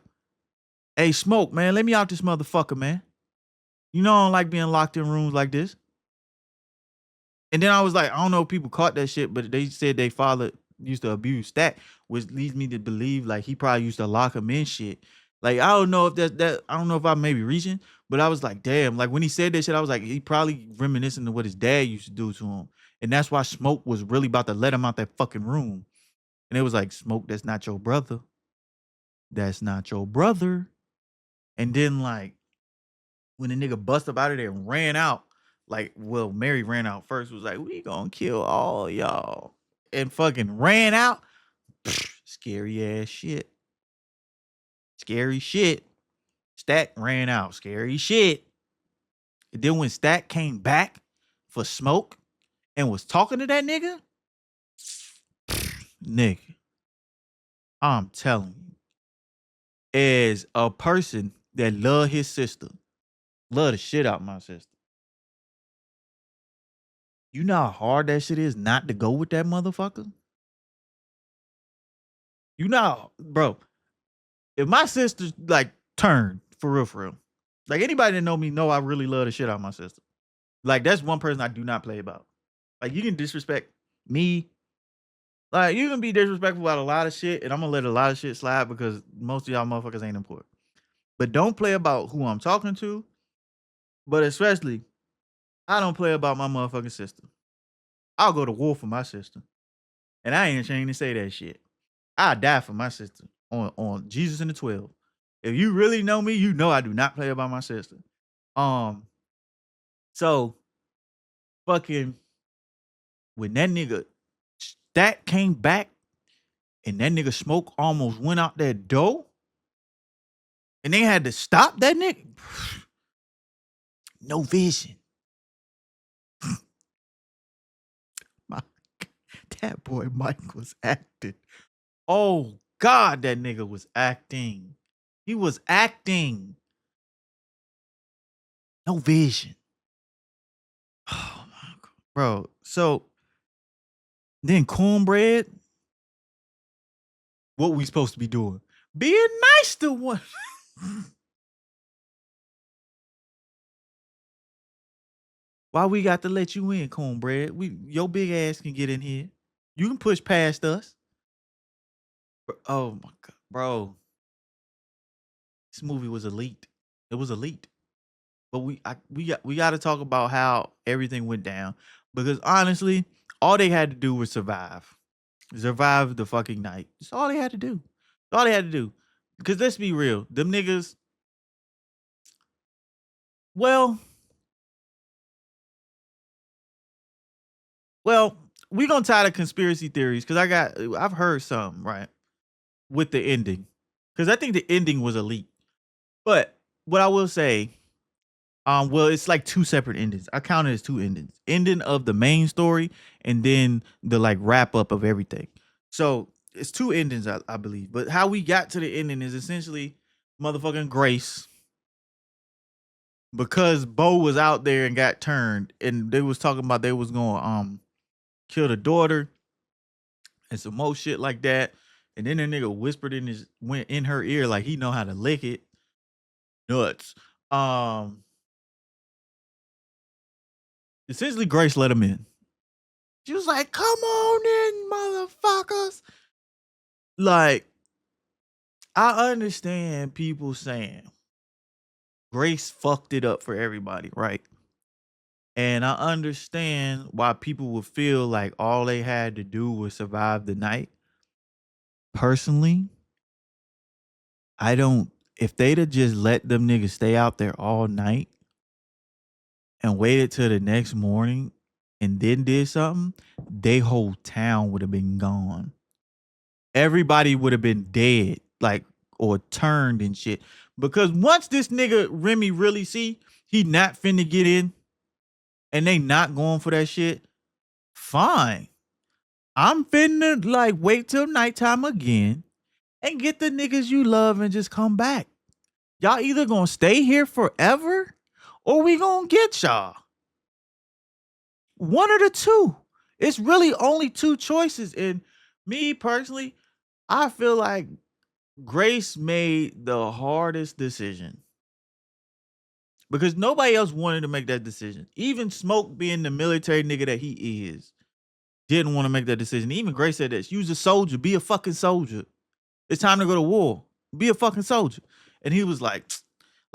hey, Smoke, man, let me out this motherfucker, man. You know I don't like being locked in rooms like this. And then I was like, I don't know if people caught that shit, but they said they father used to abuse Stack, which leads me to believe like he probably used to lock him in shit. Like I don't know if that I don't know if I may be reaching, but I was like, damn. Like when he said that shit, I was like, he probably reminiscing of what his dad used to do to him, and that's why Smoke was really about to let him out that fucking room. And it was like, Smoke, that's not your brother. That's not your brother. And then like when the nigga bust up out of there and ran out, like, well, Mary ran out first, was like, we gonna kill all y'all. And fucking ran out. Scary ass shit. Scary shit. Stack ran out. Scary shit. And then when Stack came back for Smoke and was talking to that nigga, nigga, I'm telling you, as a person that love his sister, love the shit out my sister. You know how hard that shit is not to go with that motherfucker? You know, bro, if my sister like turned for real, like anybody that know me know I really love the shit out of my sister. Like that's one person I do not play about. Like you can disrespect me. Like you can be disrespectful about a lot of shit, and I'm gonna let a lot of shit slide because most of y'all motherfuckers ain't important. But don't play about who I'm talking to. But especially, I don't play about my motherfucking sister. I'll go to war for my sister, and I ain't ashamed to say that shit. I die for my sister on Jesus and the 12. If you really know me, you know I do not play about my sister. Um, so fucking when that nigga that came back and that nigga Smoke almost went out that door, and they had to stop that nigga. No vision. My, that boy Mike was acting. Oh God, that nigga was acting. He was acting. No vision. Oh my God. Bro. So then Cornbread, what we supposed to be doing? Being nice to one. Why we got to let you in, Cornbread? Your big ass can get in here. You can push past us. Oh my God, bro. This movie was elite. It was elite. But we got to talk about how everything went down because honestly, all they had to do was survive the fucking night. That's all they had to do. That's all they had to do. Because let's be real, them niggas. Well, well, we gonna tie the conspiracy theories because I've heard some right with the ending because I think the ending was elite. But what I will say, well, it's like two separate endings. I count it as two endings: ending of the main story and then the like wrap up of everything. So it's two endings, I believe. But how we got to the ending is essentially motherfucking Grace, because Bo was out there and got turned, and they was talking about they was gonna kill the daughter and some more shit like that. And then the nigga whispered went in her ear like he know how to lick it. Nuts. Um, Essentially Grace let him in. She was like, "Come on in, motherfuckers." like, I understand people saying Grace fucked it up for everybody, right? And I understand why people would feel like all they had to do was survive the night. Personally, I don't. If they'd have just let them niggas stay out there all night and waited till the next morning and then did something, they whole town would have been gone. Everybody would have been dead, like, or turned and shit. Because once this nigga Remy really see he not finna get in and they not going for that shit, fine. I'm finna like wait till nighttime again and get the niggas you love and just come back. Y'all either gonna stay here forever or we gonna get y'all. One of the two. It's really only two choices. And me personally, I feel like Grace made the hardest decision because nobody else wanted to make that decision. Even Smoke, being the military nigga that he is, didn't want to make that decision. Even Grace said that. Use a soldier. Be a fucking soldier. It's time to go to war. Be a fucking soldier. And he was like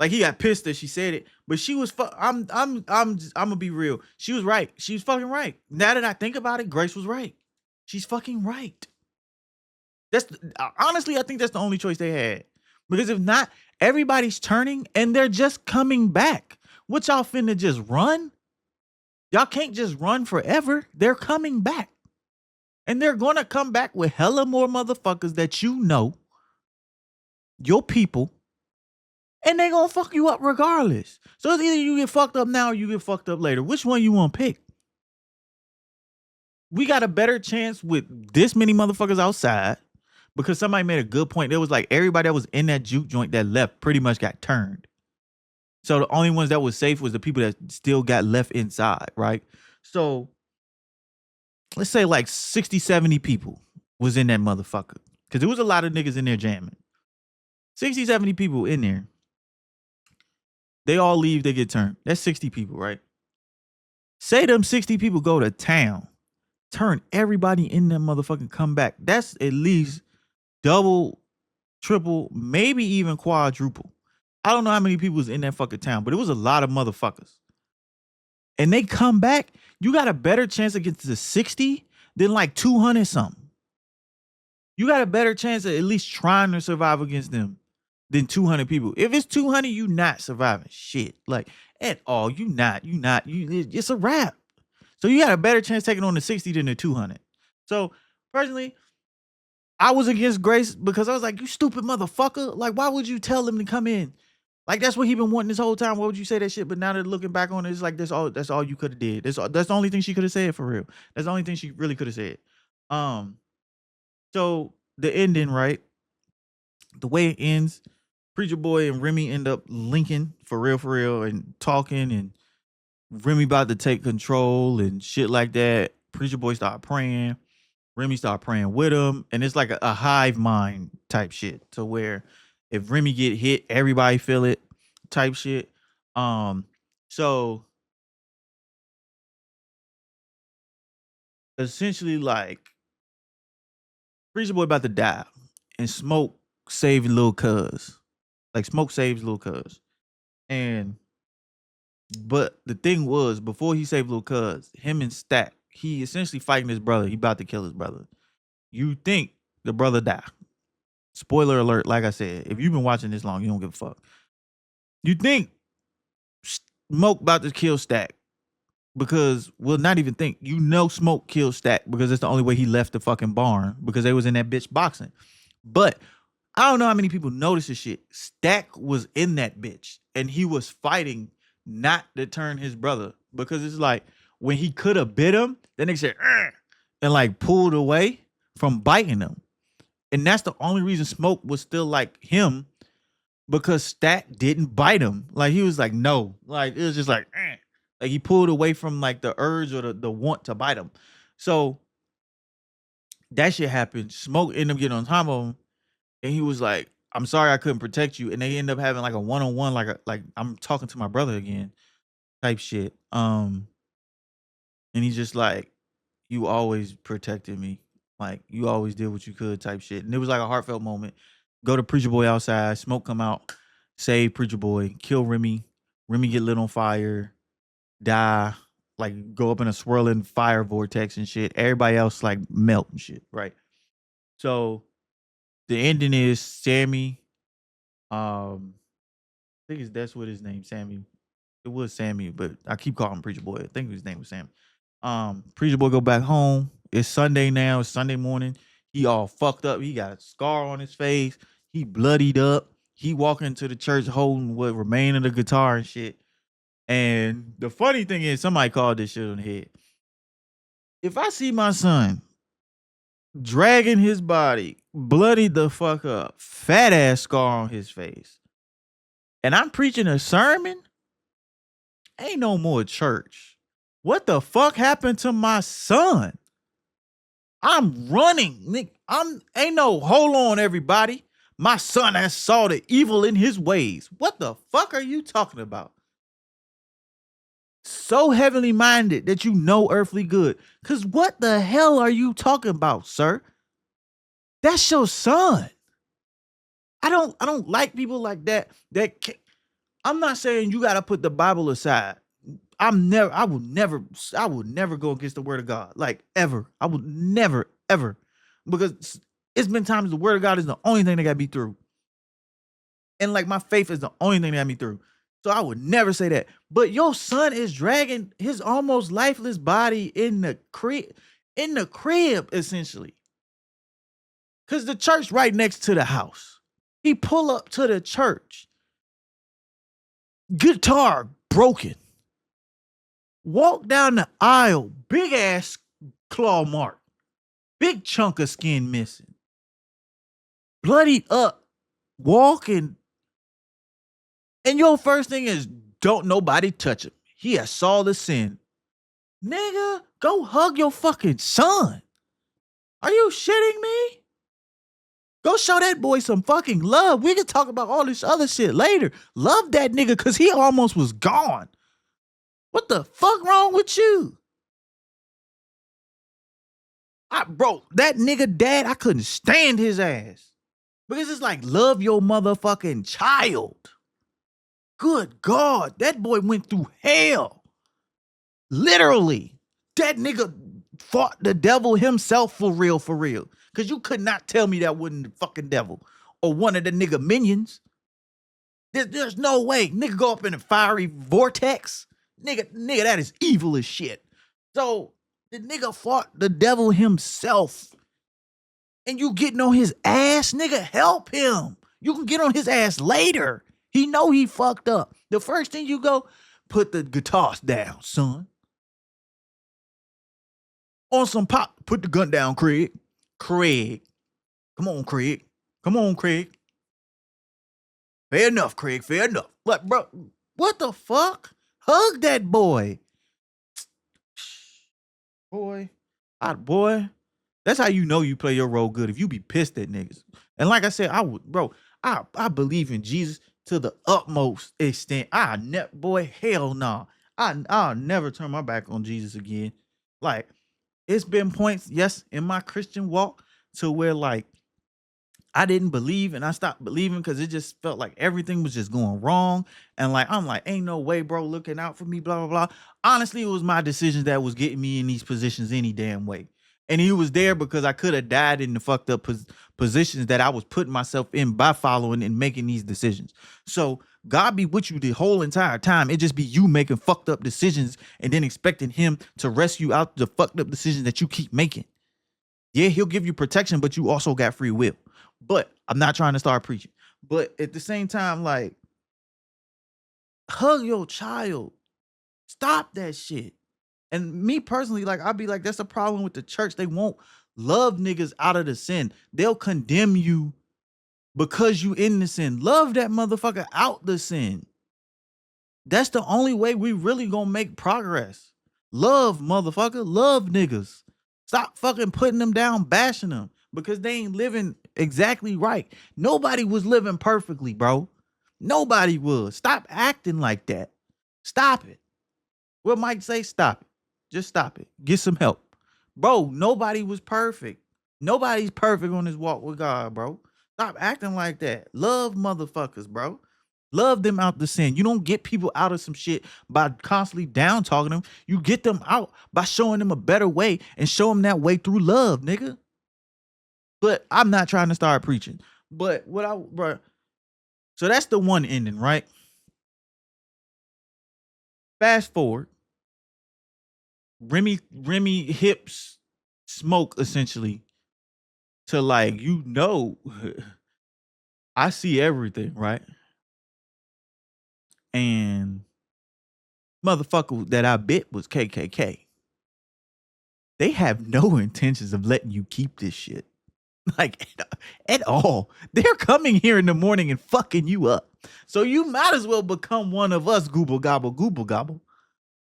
he got pissed that she said it, but she was. I'm gonna be real. She was right. She was fucking right. Now that I think about it, Grace was right. She's fucking right. That's honestly, I think that's the only choice they had. Because if not, everybody's turning and they're just coming back. What y'all finna just run? Y'all can't just run forever. They're coming back. And they're gonna come back with hella more motherfuckers that you know, your people, and they gonna fuck you up regardless. So it's either you get fucked up now or you get fucked up later. Which one you wanna pick? We got a better chance with this many motherfuckers outside because somebody made a good point. There was like everybody that was in that juke joint that left pretty much got turned. So the only ones that was safe was the people that still got left inside, right? So let's say like 60, 70 people was in that motherfucker. Because there was a lot of niggas in there jamming. 60, 70 people in there. They all leave, they get turned. That's 60 people, right? Say them 60 people go to town. Turn everybody in that motherfucking come back. That's at least double, triple, maybe even quadruple. I don't know how many people was in that fucking town, but it was a lot of motherfuckers. And they come back, you got a better chance against the 60 than like 200 something. You got a better chance of at least trying to survive against them than 200 people. If it's 200, you not surviving shit. Like, at all. It's a wrap. So you got a better chance taking on the 60 than the 200. So, personally, I was against Grace because I was like, you stupid motherfucker. Like, why would you tell him to come in? Like, that's what he been wanting this whole time. Why would you say that shit? But now that looking back on it, it's like that's all you could have did. That's the only thing she could have said for real. That's the only thing she really could have said. So the ending, right? The way it ends, Preacher Boy and Remy end up linking for real, and talking, and Remy about to take control and shit like that. Preacher Boy start praying. Remy start praying with him, and it's like a hive mind type shit to where if Remy get hit, everybody feel it type shit. So essentially, like, Preacher Boy about to die, and Smoke saved Lil Cuz. Like, Smoke saves Lil Cuz. But the thing was, before he saved Lil Cuz, him and Stack, he essentially fighting his brother. He about to kill his brother. You think the brother die. Spoiler alert, like I said, if you've been watching this long, you don't give a fuck. You think Smoke about to kill Stack because, well, not even think. You know Smoke killed Stack because it's the only way he left the fucking barn because they was in that bitch boxing. But I don't know how many people notice this shit. Stack was in that bitch and he was fighting not to turn his brother because it's like when he could have bit him, then they said, and like pulled away from biting him. And that's the only reason Smoke was still like him because Stack didn't bite him. Like he was like, no, like it was just like he pulled away from like the urge or the want to bite him. So that shit happened. Smoke ended up getting on top of him. And he was like, I'm sorry I couldn't protect you. And they end up having like a one-on-one, like I'm talking to my brother again type shit. And he's just like, you always protected me. Like you always did what you could type shit. And it was like a heartfelt moment. Go to Preacher Boy outside, smoke come out, save Preacher Boy, kill Remy. Remy get lit on fire, die, like go up in a swirling fire vortex and shit. Everybody else like melt and shit, right? So the ending is Sammy. I think that's what his name, Sammy. It was Sammy, but I keep calling him Preacher Boy. I think his name was Sammy. Preacher Boy go back home. It's Sunday now. It's Sunday morning. He all fucked up. He got a scar on his face. He bloodied up. He walking into the church holding what remained of the guitar and shit. And the funny thing is, somebody called this shit on the head. If I see my son dragging his body, bloodied the fuck up, fat ass scar on his face, and I'm preaching a sermon, ain't no more church. What the fuck happened to my son? I'm running. Ain't no hold on, everybody. My son has saw the evil in his ways. What the fuck are you talking about? So heavenly minded that you know earthly good. Cause what the hell are you talking about, sir? That's your son. I don't like people like that. I'm not saying you gotta put the Bible aside. I will never go against the word of God. Like ever. I would never, ever. Because it's been times the word of God is the only thing that got me through. And like my faith is the only thing that got me through. So I would never say that. But your son is dragging his almost lifeless body in the crib, essentially. Because the church right next to the house. He pull up to the church. Guitar broken. Walk down the aisle. Big ass claw mark. Big chunk of skin missing. Bloodied up. Walking. And your first thing is, don't nobody touch him. He has saw the sin. Nigga, go hug your fucking son. Are you shitting me? Go show that boy some fucking love. We can talk about all this other shit later. Love that nigga because he almost was gone. What the fuck wrong with you? Bro, that nigga dad, I couldn't stand his ass. Because it's like, love your motherfucking child. Good God, that boy went through hell. Literally. That nigga fought the devil himself for real, for real. Because you could not tell me that wasn't the fucking devil. Or one of the nigga minions. There's no way. Nigga go up in a fiery vortex. Nigga, that is evil as shit. So, the nigga fought the devil himself. And you getting on his ass? Nigga, help him. You can get on his ass later. He know he fucked up. The first thing you go, put the guitars down, son. On some pop, put the gun down, Craig. Craig. Come on, Craig. Come on, Craig. Fair enough, Craig. Fair enough. Like, bro, what the fuck? Hug that boy. Boy. That's how you know you play your role good. If you be pissed at niggas. And like I said, I believe in Jesus to the utmost extent. Boy, hell no. I'll never turn my back on Jesus again. Like, it's been points, yes, in my Christian walk to where like I didn't believe and I stopped believing because it just felt like everything was just going wrong. And like, I'm like, ain't no way, bro, looking out for me, blah, blah, blah. Honestly, it was my decisions that was getting me in these positions any damn way. And he was there because I could have died in the fucked up positions that I was putting myself in by following and making these decisions. So God be with you the whole entire time. It just be you making fucked up decisions and then expecting him to rescue out the fucked up decisions that you keep making. Yeah, he'll give you protection, but you also got free will. But I'm not trying to start preaching. But at the same time, like, hug your child. Stop that shit. And me personally, like, I'll be like, that's the problem with the church. They won't love niggas out of the sin. They'll condemn you because you in the sin. Love that motherfucker out the sin. That's the only way we really gonna make progress. Love, motherfucker. Love niggas. Stop fucking putting them down, bashing them because they ain't living exactly right. Nobody was living perfectly, bro. Nobody was. Stop acting like that. Stop it. What Mike say? Stop it. Just stop it. Get some help. Bro, nobody was perfect. Nobody's perfect on this walk with God, bro. Stop acting like that. Love motherfuckers, bro. Love them out the sin. You don't get people out of some shit by constantly down talking them. You get them out by showing them a better way and show them that way through love, nigga. But I'm not trying to start preaching. But bro. So that's the one ending, right? Fast forward. Remy hips Smoke essentially to like, I see everything, right? And motherfucker that I bit was KKK. They have no intentions of letting you keep this shit. Like, at all. They're coming here in the morning and fucking you up. So you might as well become one of us, gooble gobble.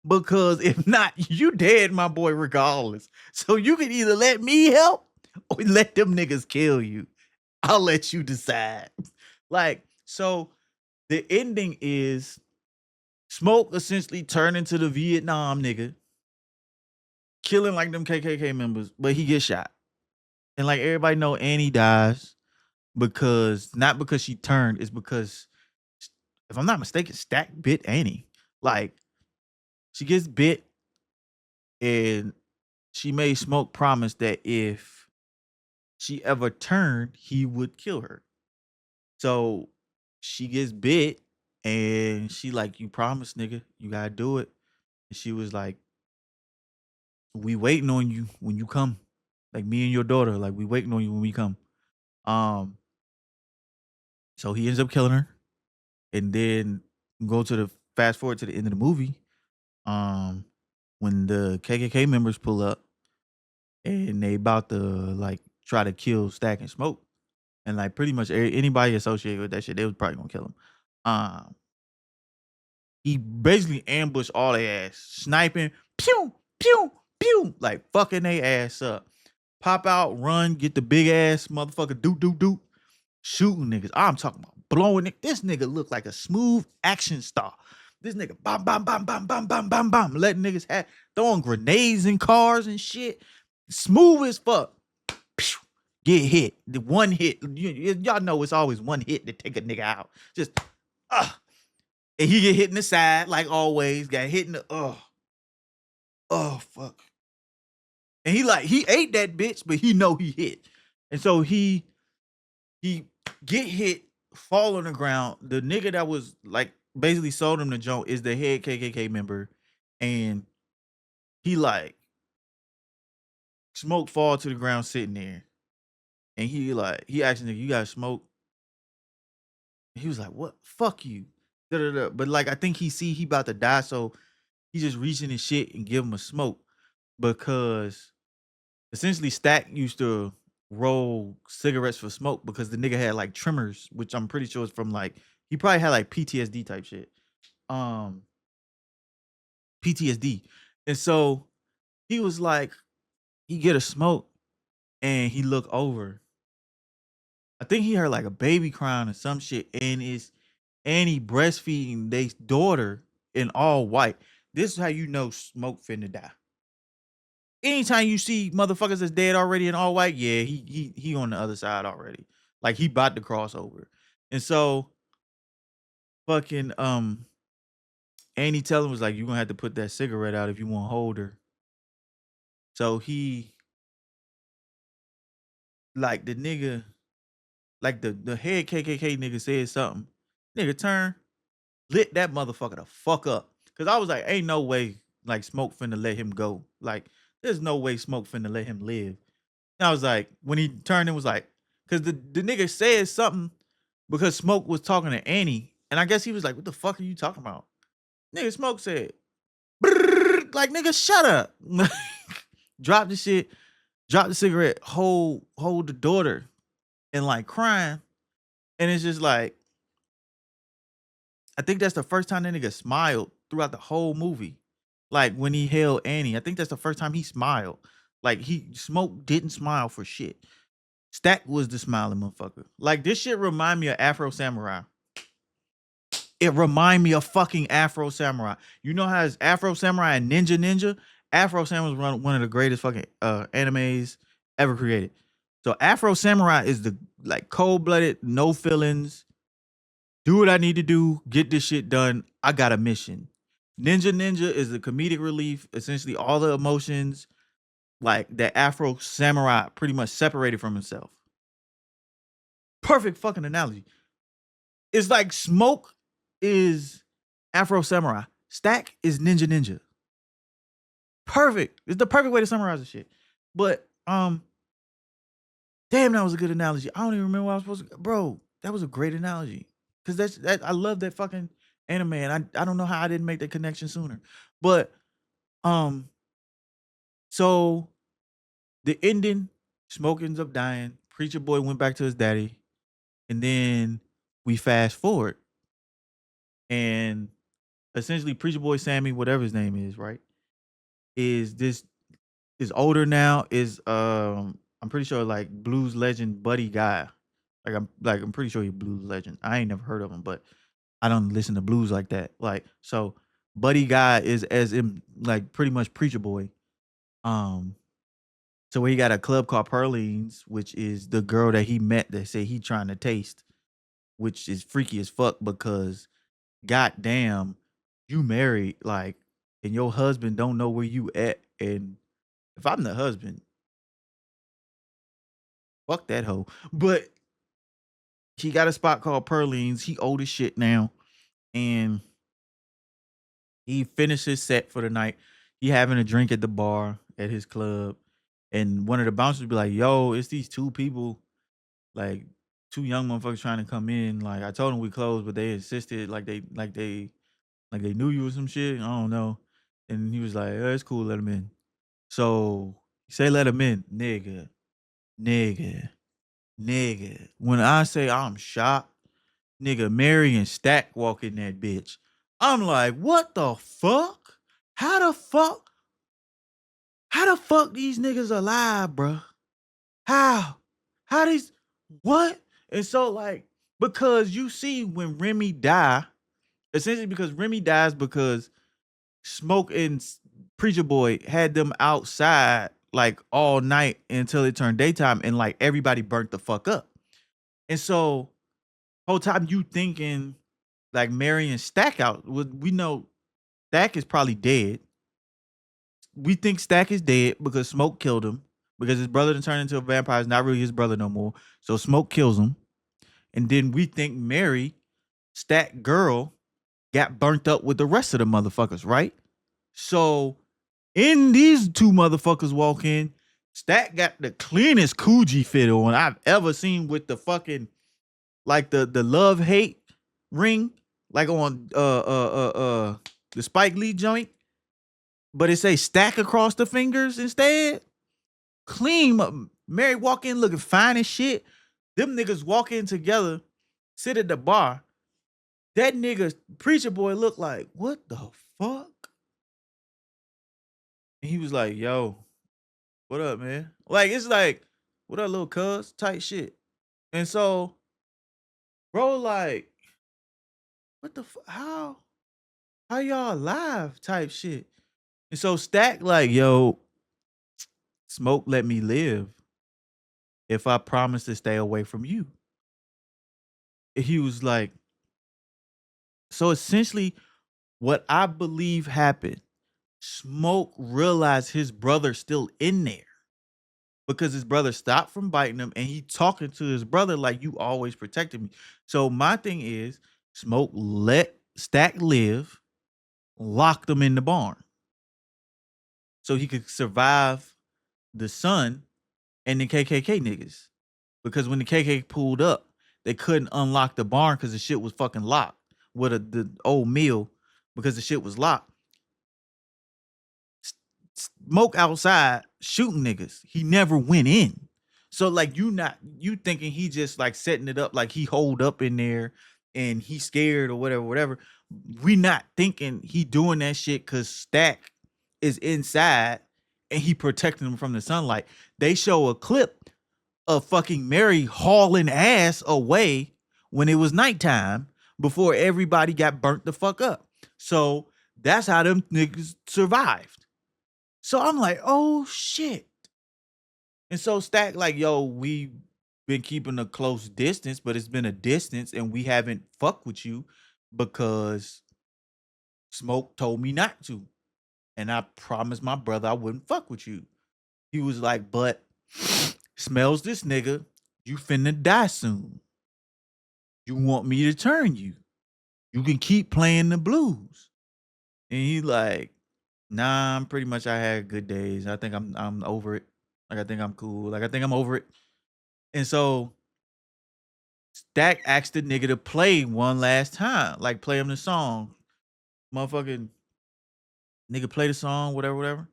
Because if not, you dead, my boy, regardless. So you can either let me help or let them niggas kill you. I'll let you decide. Like, so the ending is Smoke essentially turned into the Vietnam nigga, killing like them KKK members, but he gets shot. And like everybody know, Annie dies not because she turned, it's because, if I'm not mistaken, Stack bit Annie. Like, she gets bit and she made Smoke promise that if she ever turned, he would kill her. So she gets bit and she like, you promised, nigga, you gotta do it. And she was like, we waiting on you when you come. Like, me and your daughter, like, we waiting on you when we come. So he ends up killing her. And then go to the fast forward to the end of the movie. When the KKK members pull up and they about to like try to kill Stack and Smoke. And like pretty much anybody associated with that shit, they was probably gonna kill him. He basically ambushed all their ass, sniping, pew, pew, pew, like fucking their ass up. Pop out, run, get the big ass motherfucker, doot, shooting niggas. I'm talking about blowing it. This nigga look like a smooth action star. This nigga bam, letting niggas throwing grenades in cars and shit. Smooth as fuck. Pew, get hit. The one hit. Y'all know it's always one hit to take a nigga out. Just and he get hit in the side like always. Got hit in the fuck. And he ate that bitch, but he know he hit. And so he get hit, fall on the ground. The nigga that was like basically sold him the joint is the head KKK member. And he like Smoke fall to the ground sitting there. And he asked the nigga, you got smoke? He was like, what? Fuck you. Da-da-da. But like, I think he about to die. So he just reaching his shit and give him a smoke. Because essentially Stack used to roll cigarettes for Smoke because the nigga had like tremors, which I'm pretty sure is from like, he probably had like PTSD type shit. PTSD. And so he was like, he get a smoke and he look over. I think he heard like a baby crying or some shit, and he breastfeeding their daughter in all white. This is how you know Smoke finna die. Anytime you see motherfuckers that's dead already in all white, yeah, he on the other side already. Like, he about to cross over. And so fucking Annie tell him was like, you gonna have to put that cigarette out if you want to hold her. So he like the nigga, like the head KKK nigga said something. Nigga turn, lit that motherfucker the fuck up. Cause I was like, ain't no way like Smoke finna let him go. Like, there's no way Smoke finna let him live. And I was like, when he turned and was like, cause the nigga said something because Smoke was talking to Annie. And I guess he was like, what the fuck are you talking about? Nigga, Smoke said, like, nigga, shut up. Drop the shit, drop the cigarette, hold the daughter, and like crying. And it's just like, I think that's the first time that nigga smiled throughout the whole movie. Like when he held Annie, I think that's the first time he smiled. Like Smoke didn't smile for shit. Stack was the smiling motherfucker. Like, this shit remind me of Afro Samurai. It remind me of fucking Afro Samurai. You know how it's Afro Samurai and Ninja? Afro Samurai was one of the greatest fucking animes ever created. So Afro Samurai is the like cold-blooded, no feelings, do what I need to do, get this shit done. I got a mission. Ninja is the comedic relief, essentially all the emotions, like that Afro Samurai pretty much separated from himself. Perfect fucking analogy. It's like Smoke is Afro Samurai. Stack is Ninja. Perfect. It's the perfect way to summarize the shit. But damn, that was a good analogy. I don't even remember what I was supposed to. Bro, that was a great analogy. Cause I love that fucking anime, and I don't know how I didn't make that connection sooner. But so the ending, Smoke ends up dying. Preacher Boy went back to his daddy, and then we fast forward, and essentially Preacher Boy Sammy, whatever his name is, right, is older now. Is I'm pretty sure like blues legend Buddy Guy. I'm pretty sure he's blues legend. I ain't never heard of him, but I don't listen to blues like that. Like so, Buddy Guy is as in like pretty much Preacher Boy. Um, so he got a club called Pearlines, which is the girl that he met that say he trying to taste, which is freaky as fuck because goddamn, you married like, and your husband don't know where you at, and if I'm the husband, fuck that hoe. But he got a spot called Pearlines. He old as shit now, and he finished his set for the night. He having a drink at the bar at his club, and one of the bouncers be like, "Yo, it's these two people, like two young motherfuckers trying to come in. Like I told them we closed, but they insisted like they knew you or some shit. I don't know." And he was like, "Oh, it's cool, let him in." So he say, "Let him in, nigga, nigga, nigga." When I say I'm shocked, nigga, Mary and Stack walk in that bitch. I'm like, what the fuck? How the fuck? How the fuck these niggas alive, bruh? How? How these what? And so like because you see when Remy die, essentially because Remy dies because Smoke and Preacher Boy had them outside like all night until it turned daytime and like everybody burnt the fuck up. And so whole time you thinking like Mary and Stack out. We know Stack is probably dead. We think Stack is dead because Smoke killed him because his brother done turned into a vampire. Is not really his brother no more. So Smoke kills him. And then we think Mary, Stack girl, got burnt up with the rest of the motherfuckers, right? So in these two motherfuckers walk in, Stack got the cleanest Coogee fit on I've ever seen with the fucking like the love hate ring, like on the Spike Lee joint, but it say Stack across the fingers instead. Clean. Mary walk in looking fine as shit. Them niggas walk in together, sit at the bar. That nigga Preacher Boy looked like, what the fuck? And he was like, yo, what up, man? Like, it's like, what up, little cuz? Tight shit. And so, bro, like, what the fuck? How y'all alive type shit? And so Stack, like, yo, Smoke let me live if I promise to stay away from you. And he was like, so essentially, what I believe happened, Smoke realized his brother's still in there because his brother stopped from biting him and he talking to his brother like you always protected me. So my thing is, Smoke let Stack live, locked him in the barn so he could survive the sun and the KKK niggas. Because when the KKK pulled up, they couldn't unlock the barn because the shit was fucking locked with the old mill because the shit was locked. Smoke outside shooting niggas. He never went in. So like you thinking he just like setting it up like he holed up in there and he scared or whatever. We not thinking he doing that shit cause Stack is inside and he protecting him from the sunlight. They show a clip of fucking Mary hauling ass away when it was nighttime before everybody got burnt the fuck up. So that's how them niggas survived. So I'm like, oh shit. And so Stack like, yo, we been keeping a close distance, but it's been a distance and we haven't fucked with you because Smoke told me not to. And I promised my brother I wouldn't fuck with you. He was like, but smells this nigga, you finna die soon. You want me to turn you. You can keep playing the blues. And he like, nah, I'm pretty much I had good days. I think I'm over it. Like I think I'm cool. Like I think I'm over it. And so Stack asked the nigga to play one last time. Like play him the song. Motherfucking nigga play the song, whatever, whatever.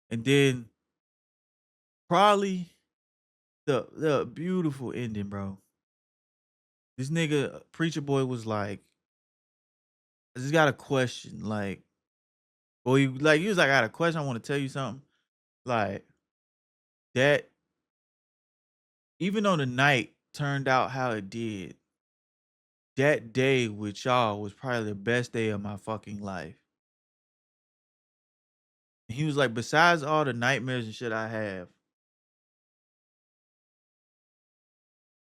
And then probably the beautiful ending, bro. This nigga Preacher Boy was like, I just got a question. Like, well, he was like, I got a question. I want to tell you something. Like that, even though the night turned out how it did, that day with y'all was probably the best day of my fucking life. And he was like, besides all the nightmares and shit I have,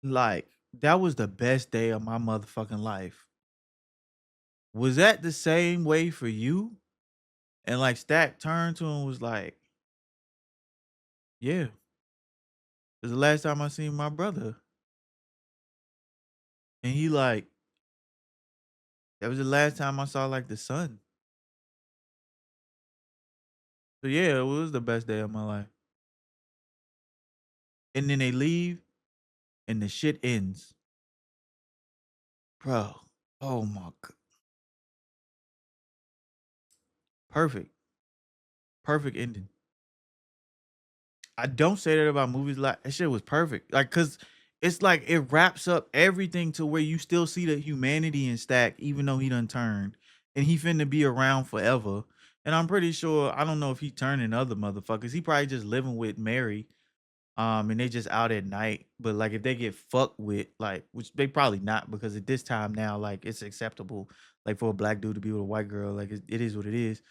like that was the best day of my motherfucking life. Was that the same way for you? And like Stack turned to him and was like, yeah, it's the last time I seen my brother. And he like, that was the last time I saw like the sun. So yeah, it was the best day of my life. And then they leave and the shit ends. Bro, oh my god. Perfect. Perfect ending. I don't say that about movies like that shit was perfect. Like cause it's like it wraps up everything to where you still see the humanity in Stack, even though he done turned. And he finna be around forever. And I'm pretty sure I don't know if he turning other motherfuckers. He probably just living with Mary. And they just out at night. But like if they get fucked with, like, which they probably not, because at this time now, like it's acceptable, like for a black dude to be with a white girl, like it is what it is.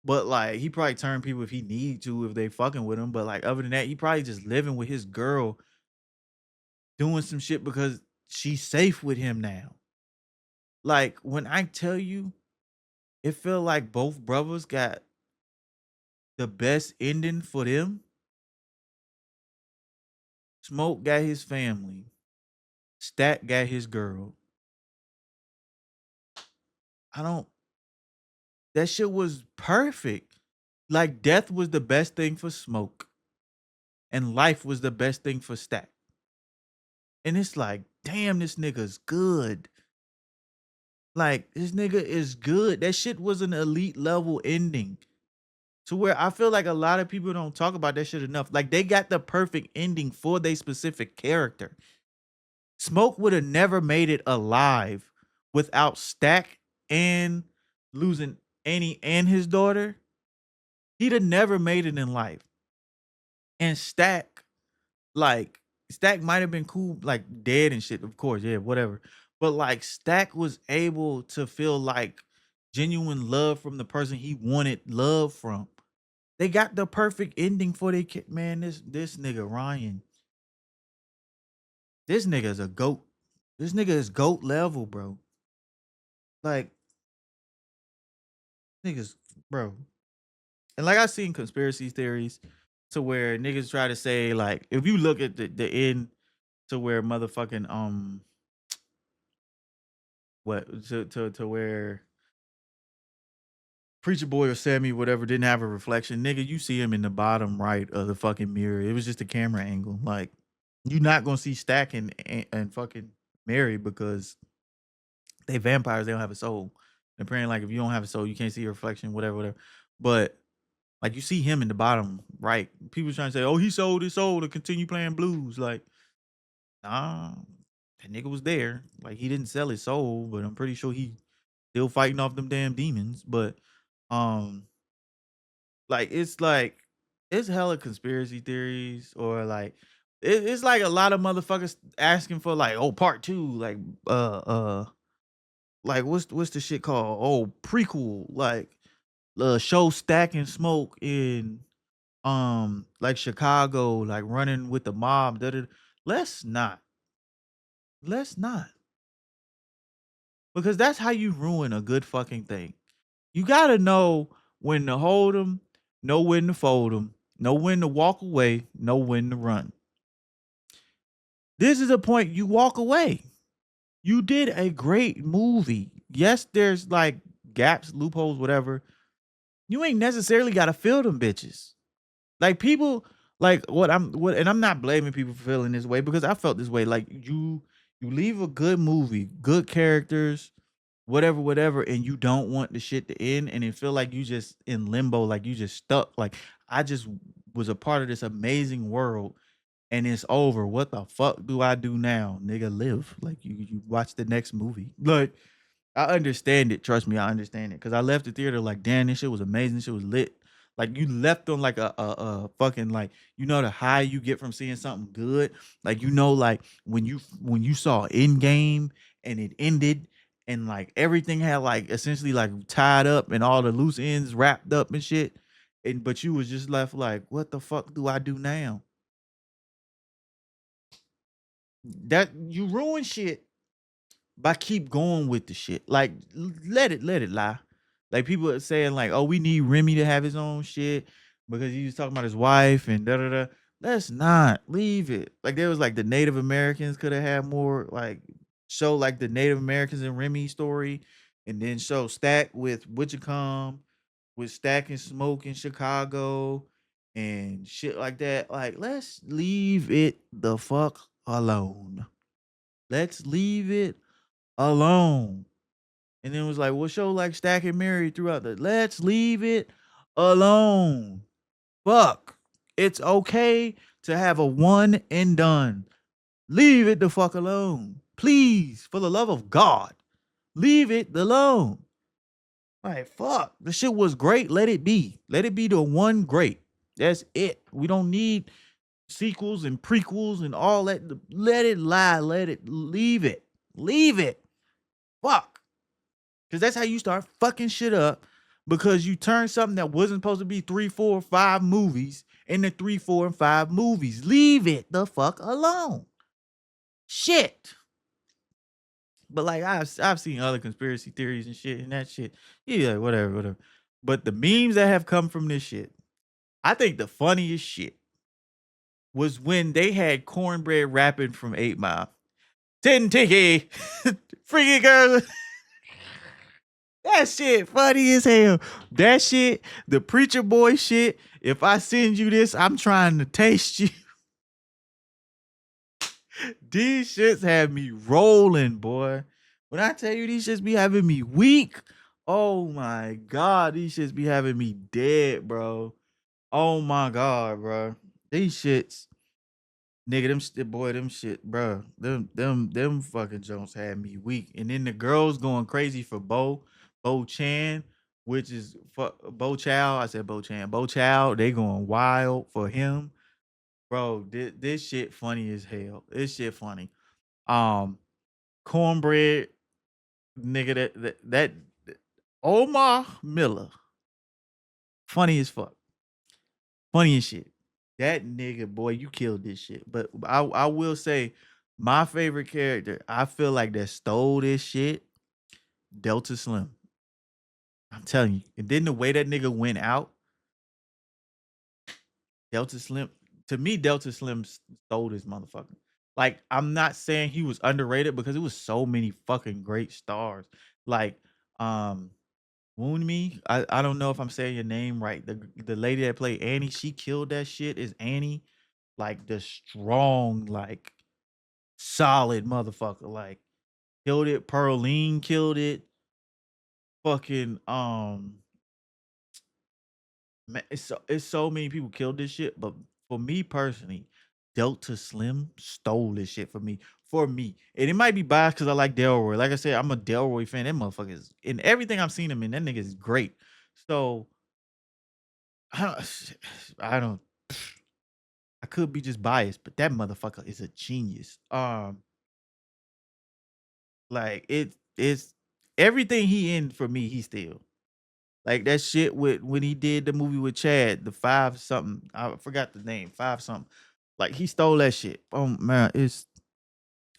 But like he probably turn people if he need to, if they fucking with him. But like other than that, he probably just living with his girl, doing some shit because she's safe with him now. Like when I tell you, it felt like both brothers got the best ending for them. Smoke got his family. Stack got his girl. I don't. That shit was perfect. Like death was the best thing for Smoke, and life was the best thing for Stack. And it's like, damn, this nigga's good. Like this nigga is good. That shit was an elite level ending. To where I feel like a lot of people don't talk about that shit enough. Like they got the perfect ending for their specific character. Smoke would have never made it alive without Stack and losing Annie and his daughter. He'd have never made it in life. And Stack, like, Stack might have been cool, like dead and shit, of course, yeah, whatever. But like Stack was able to feel like genuine love from the person he wanted love from. They got the perfect ending for their kid. Man, this nigga Ryan, this nigga is a goat. This nigga is goat level, bro. Like niggas, bro. And like I seen conspiracy theories to where niggas try to say like if you look at the end to where motherfucking what to where Preacher Boy or Sammy whatever didn't have a reflection, nigga, you see him in the bottom right of the fucking mirror. It was just a camera angle. Like you're not gonna see Stack and fucking Mary because they vampires. They don't have a soul. And apparently, like if you don't have a soul, you can't see your reflection. Whatever, whatever. But like you see him in the bottom right. People trying to say, "Oh, he sold his soul to continue playing blues." Like, nah, that nigga was there. Like he didn't sell his soul, but I'm pretty sure he still fighting off them damn demons. But um, like it's hella conspiracy theories or like it's like a lot of motherfuckers asking for like oh part two like what's the shit called oh prequel like show Stack and Smoke in like Chicago, like running with the mob. Da, da, da. Let's not. Let's not. Because that's how you ruin a good fucking thing. You gotta know when to hold them, know when to fold them, know when to walk away, know when to run. This is a point you walk away. You did a great movie. Yes, there's like gaps, loopholes, whatever. You ain't necessarily gotta fill them bitches. Like people, like and I'm not blaming people for feeling this way because I felt this way. Like you leave a good movie, good characters, whatever, whatever, and you don't want the shit to end, and it feel like you just in limbo, like you just stuck. Like I just was a part of this amazing world, and it's over. What the fuck do I do now, nigga? Live like you watch the next movie. Like I understand it. Trust me, I understand it. Cause I left the theater like, damn, this shit was amazing. This shit was lit. Like you left on like a fucking like the high you get from seeing something good. Like like when you saw Endgame and it ended and like everything had like essentially like tied up and all the loose ends wrapped up and shit. And but you was just left like, what the fuck do I do now? That you ruin shit by keep going with the shit. Like let it lie. Like people are saying like, oh, we need Remy to have his own shit because he was talking about his wife and da da da. Let's not leave it. Like there was like the Native Americans could have had more like show like the Native Americans and Remy story, and then show Stack with Witchcom, with Stack and Smoke in Chicago and shit like that. Like let's leave it the fuck alone. Let's leave it alone. And then it was like, we'll show like Stack and Mary throughout the. Let's leave it alone. Fuck. It's okay to have a one and done. Leave it the fuck alone. Please, for the love of God, leave it alone. Like, fuck. The shit was great. Let it be. Let it be the one great. That's it. We don't need sequels and prequels and all that. Let it lie. Let it leave it. Leave it. Fuck. Because that's how you start fucking shit up because you turn something that wasn't supposed to be 3, 4, 5 movies into 3, 4, and 5 movies. Leave it the fuck alone. Shit. But like I've seen other conspiracy theories and shit and that shit. Yeah, whatever, whatever. But the memes that have come from this shit, I think the funniest shit was when they had cornbread rapping from 8 Mile. Tin Tinky, freaky girl. That shit funny as hell. That shit, the preacher boy shit. If I send you this, I'm trying to taste you. These shits have me rolling, boy. When I tell you these shits be having me weak, oh my God, these shits be having me dead, bro. Oh my God, bro. These shits, nigga, them shit, bro. Them fucking Jones had me weak. And then the girls going crazy for Bo Chan, which is Bo Chow. I said Bo Chan, Bo Chow. They going wild for him, bro. This shit funny as hell. This shit funny. Um, cornbread, nigga. That Omar Miller, funny as fuck, funny as shit. That nigga, boy, you killed this shit. But I will say, my favorite character, I feel like that stole this shit, Delta Slim. I'm telling you. And then the way that nigga went out, Delta Slim, to me, Delta Slim stole this motherfucker. Like, I'm not saying he was underrated because it was so many fucking great stars. Like, um, Wound Me. I don't know if I'm saying your name right. The lady that played Annie, she killed that shit. Is Annie like the strong, like solid motherfucker? Like killed it. Pearline killed it. Fucking man, it's so many people killed this shit, but for me personally, Delta Slim stole this shit for me. For me, and it might be biased because I like Delroy. Like I said, I'm a Delroy fan. That motherfucker is in everything I've seen him in. That nigga is great. So I don't, I don't. I could be just biased, but that motherfucker is a genius. Like it's everything he in for me. He still. Like that shit with when he did the movie with Chad, the five something. I forgot the name, five something. Like he stole that shit. Oh man, this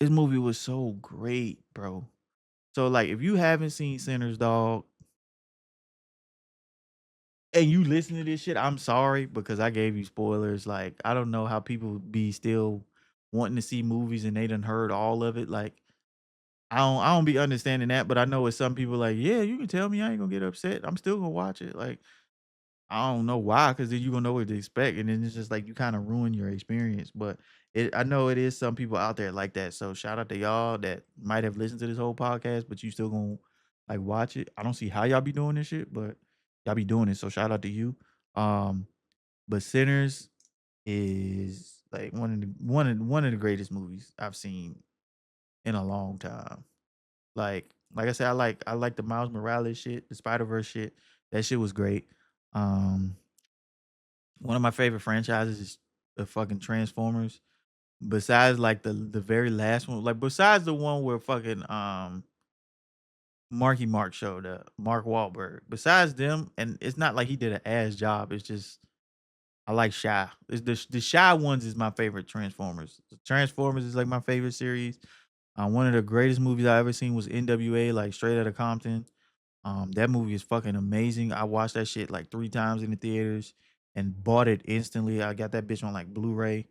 movie was so great, bro. So like if you haven't seen Sinners, dog, and you listen to this shit, I'm sorry because I gave you spoilers. Like I don't know how people be still wanting to see movies and they done heard all of it. Like I don't be understanding that, but I know it's some people like, yeah, you can tell me I ain't gonna get upset. I'm still gonna watch it. Like I don't know why, because then you gonna know what to expect, and then it's just like you kind of ruin your experience. But I know it is some people out there like that. So shout out to y'all that might have listened to this whole podcast, but you still gonna like watch it. I don't see how y'all be doing this shit, but y'all be doing it. So shout out to you. Um, but Sinners is like one of the greatest movies I've seen in a long time. Like I said, I like the Miles Morales shit, the Spider Verse shit. That shit was great. Um, One of my favorite franchises is the fucking Transformers. Besides like the very last one, like besides the one where fucking Marky Mark showed up, Mark Wahlberg. Besides them, and it's not like he did an ass job. It's just I like Shy. It's the Shy ones is my favorite Transformers. The Transformers is like my favorite series. One of the greatest movies I ever seen was NWA, like Straight Outta Compton. That movie is fucking amazing. I watched that shit like 3 times in the theaters and bought it instantly. I got that bitch on like Blu-ray.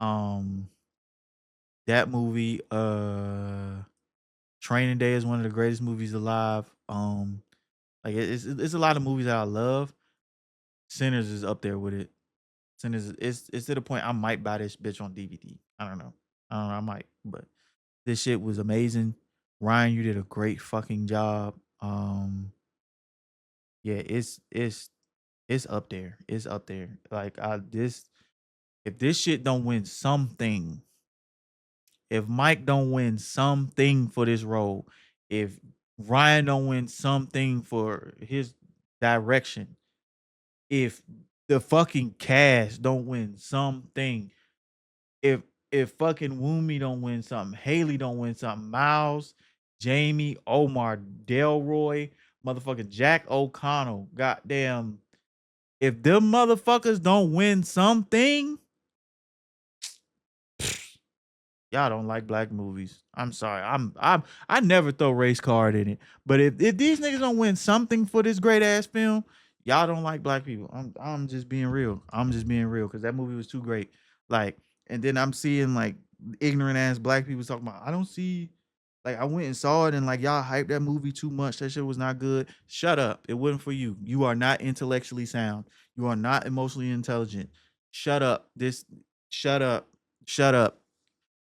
Um, that movie, Training Day is one of the greatest movies alive. Like it's a lot of movies that I love. Sinners is up there with it. Sinners it's to the point I might buy this bitch on DVD. I don't know. I don't know. I might, but this shit was amazing. Ryan, you did a great fucking job. Yeah, it's up there. It's up there. Like I this if this shit don't win something, if Mike don't win something for this role, if Ryan don't win something for his direction, if the fucking cast don't win something, if if fucking Woomy don't win something, Haley don't win something, Miles, Jamie, Omar, Delroy, motherfucking Jack O'Connell, goddamn. If them motherfuckers don't win something, y'all don't like black movies. I'm sorry. I never throw race card in it. But if these niggas don't win something for this great ass film, y'all don't like black people. I'm just being real. I'm just being real because that movie was too great. Like, and then I'm seeing like ignorant ass black people talking about I don't see like I went and saw it and like y'all hyped that movie too much. That shit was not good. Shut up. It wasn't for you. You are not intellectually sound. You are not emotionally intelligent. Shut up. Shut up. Shut up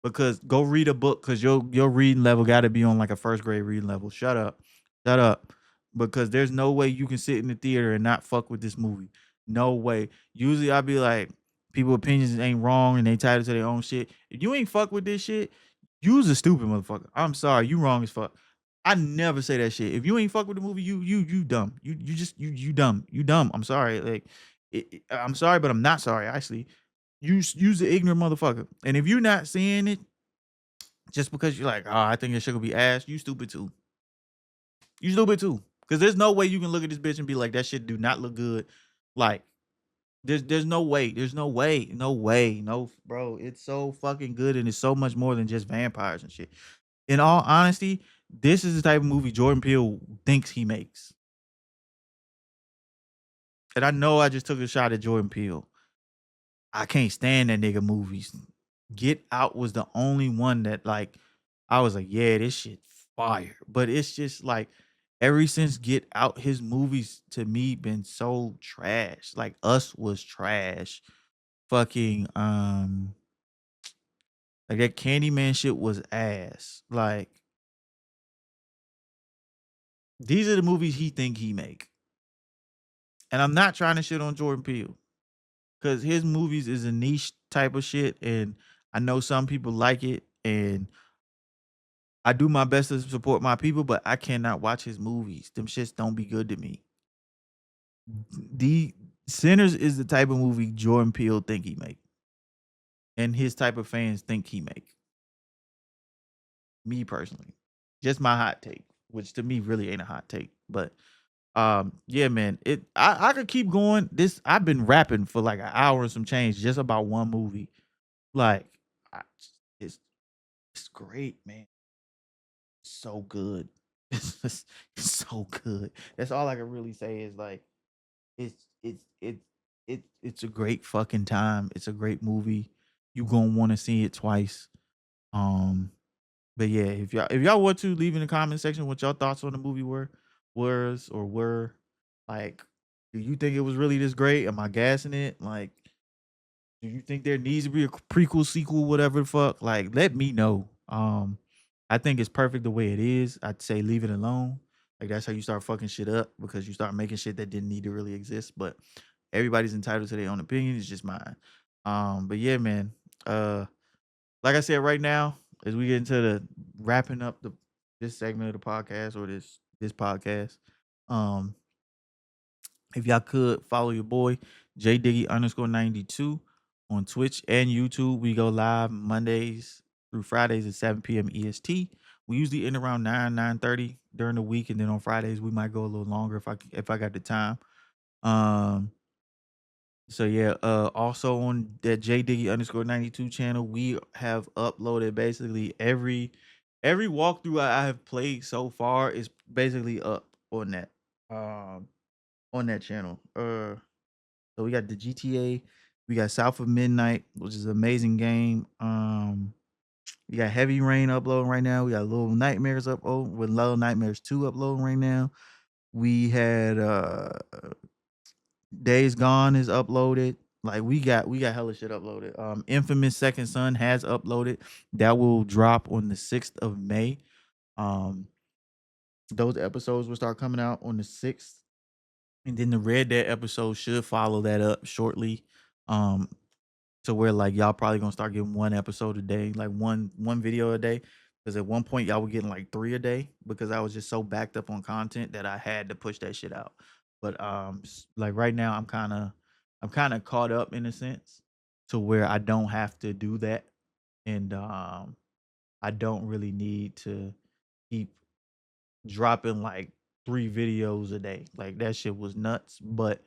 because go read a book because your reading level got to be on like a first grade reading level. Shut up, because there's no way you can sit in the theater and not fuck with this movie. No way. Usually I be like, people opinions ain't wrong and they tied to their own shit. If you ain't fuck with this shit, you's a stupid motherfucker. I'm sorry, you wrong as fuck. I never say that shit. If you ain't fuck with the movie, you dumb. You just you dumb. You dumb. I'm sorry. Like I'm sorry, but I'm not sorry. Actually, use the ignorant motherfucker. And if you're not seeing it, just because you're like, oh, I think this shit could be ass, you stupid too. You stupid too. Because there's no way you can look at this bitch and be like, that shit do not look good. Like, there's no way. There's no way. No way. No, bro. It's so fucking good and it's so much more than just vampires and shit. In all honesty, this is the type of movie Jordan Peele thinks he makes. And I know I just took a shot at Jordan Peele. I can't stand that nigga movies. Get Out was the only one that like I was like, yeah, this shit fire. But it's just like ever since Get Out, his movies to me been so trash. Like Us was trash. Fucking like that Candyman shit was ass. Like these are the movies he think he make. And I'm not trying to shit on Jordan Peele. Cause his movies is a niche type of shit. And I know some people like it. And I do my best to support my people, but I cannot watch his movies. Them shits don't be good to me. The Sinners is the type of movie Jordan Peele think he make, and his type of fans think he make. Me personally, just my hot take, which to me really ain't a hot take, but Yeah, man. I could keep going. This I've been rapping for like an hour and some change just about one movie. Like, I, it's it's great, man. So good. It's so good. That's all I can really say is like it's a great fucking time. It's a great movie. You gonna want to see it twice. Um, but yeah, if y'all want to leave in the comment section what y'all thoughts on the movie were like, do you think it was really this great? Am I gassing it? Like, do you think there needs to be a prequel, sequel, whatever the fuck? Like, let me know. I think it's perfect the way it is. I'd say leave it alone. Like that's how you start fucking shit up because you start making shit that didn't need to really exist. But everybody's entitled to their own opinion. It's just mine. But yeah, man. Uh, like I said, right now, as we get into the wrapping up this segment of the podcast or this podcast, um, if y'all could follow your boy J Diggy _92 on Twitch and YouTube. We go live Mondays through Fridays at 7 p.m. EST. We usually end around 9:30 during the week, and then on Fridays we might go a little longer if I got the time. Um, so yeah, also on that J Diggy _92 channel, we have uploaded basically every walkthrough I have played so far is basically up um on that channel. So we got the GTA, we got South of Midnight, which is an amazing game. We got Heavy Rain uploading right now. We got Little Nightmares up with Little Nightmares 2 uploading right now. We had Days Gone is uploaded. Like we got hella shit uploaded. Infamous Second Son has uploaded. That will drop on the 6th of May. Um those episodes will start coming out on the 6th. And then the Red Dead episode should follow that up shortly. Um to where like y'all probably gonna start getting one episode a day, like one video a day. Because at one point y'all were getting like three a day because I was just so backed up on content that I had to push that shit out. But like right now I'm kind of caught up in a sense to where I don't have to do that, and I don't really need to keep dropping like three videos a day. Like that shit was nuts, but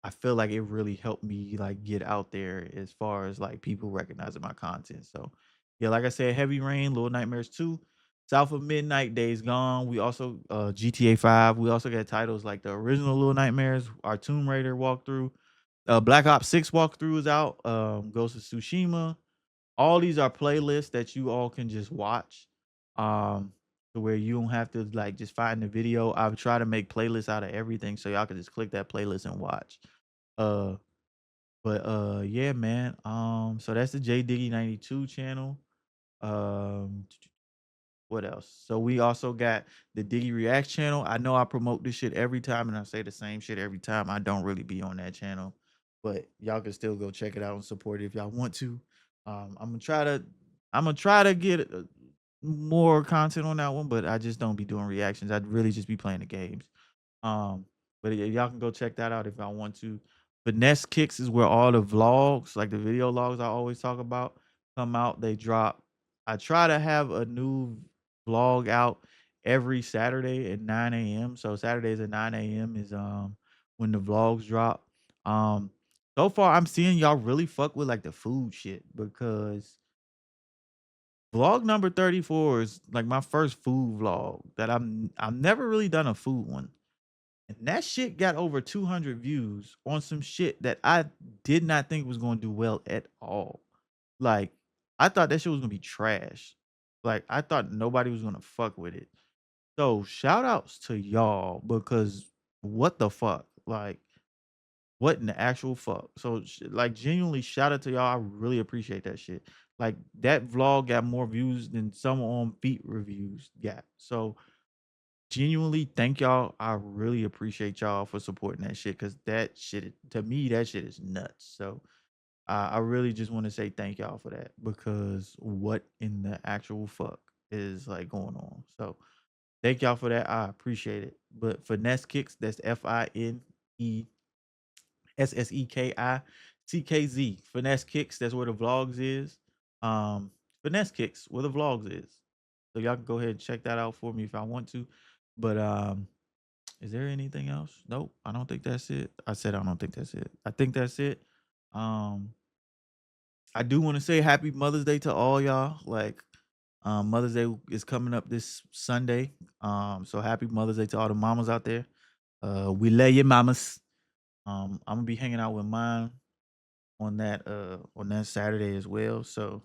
I feel like it really helped me like get out there as far as like people recognizing my content. So yeah, like I said, Heavy Rain, Little Nightmares 2, South of Midnight, Days Gone. We also GTA 5. We also got titles like the original Little Nightmares, our Tomb Raider walkthrough, Black Ops 6 walkthrough is out, Ghost of Tsushima. All these are playlists that you all can just watch. To where you don't have to like just find the video. I've tried to make playlists out of everything so y'all can just click that playlist and watch. Uh, but yeah, man. So that's the J Diggy 92 channel. Um, what else? So we also got the Diggy Reacts channel. I know I promote this shit every time, and I say the same shit every time. I don't really be on that channel, but y'all can still go check it out and support it if y'all want to. I'm gonna try to get more content on that one, but I just don't be doing reactions. I'd really just be playing the games. Um, but yeah, y'all can go check that out if y'all want to. Finesse Kicks is where all the vlogs, like the video logs I always talk about, come out. They drop. I try to have a new vlog out every Saturday at 9 a.m. So Saturdays at 9 a.m. is when the vlogs drop. Um, so far I'm seeing y'all really fuck with like the food shit because vlog number 34 is like my first food vlog that I've never really done a food one. And that shit got over 200 views on some shit that I did not think was going to do well at all. Like, I thought that shit was going to be trash. Like, I thought nobody was going to fuck with it. So, shout outs to y'all because what the fuck? Like, what in the actual fuck? So, like, genuinely shout out to y'all. I really appreciate that shit. Like, that vlog got more views than some on feet reviews got. So, genuinely thank y'all. I really appreciate y'all for supporting that shit because that shit to me that shit is nuts. So I really just want to say thank y'all for that because what in the actual fuck is like going on. So thank y'all for that. I appreciate it. But Finesse Kicks, that's FINESSEKICKZ. Finesse Kicks, that's where the vlogs is. Finesse Kicks, where the vlogs is. So y'all can go ahead and check that out for me if I want to. But Is there anything else? Nope. I don't think that's it. I said I don't think that's it. I think that's it. Um, I do want to say happy Mother's Day to all y'all. Like, Mother's Day is coming up this Sunday. So happy Mother's Day to all the mamas out there. We love you, mamas. I'm gonna be hanging out with mine on that Saturday as well. So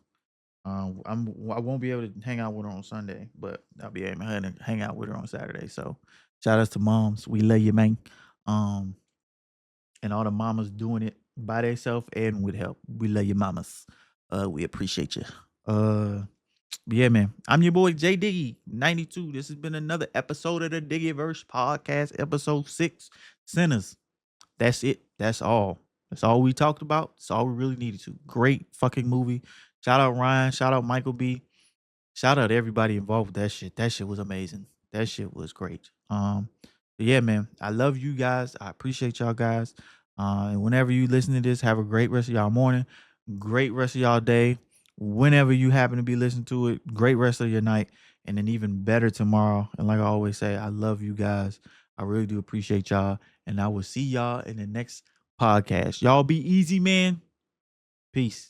I won't be able to hang out with her on Sunday, but I'll be able to hang out with her on Saturday. So shout outs to moms. We love you, man. Um, and all the mamas doing it by themselves and with help. We love you, mamas. We appreciate you. Yeah, man. I'm your boy JD92. This has been another episode of the Diggyverse Podcast, episode 6. Sinners. That's it. That's all. That's all we talked about. That's all we really needed to. Great fucking movie. Shout out Ryan. Shout out Michael B. Shout out to everybody involved with that shit. That shit was amazing. That shit was great. But yeah, man. I love you guys. I appreciate y'all guys. And whenever you listen to this, have a great rest of y'all morning. Great rest of y'all day. Whenever you happen to be listening to it, great rest of your night. And then even better tomorrow. And like I always say, I love you guys. I really do appreciate y'all. And I will see y'all in the next podcast. Y'all be easy, man. Peace.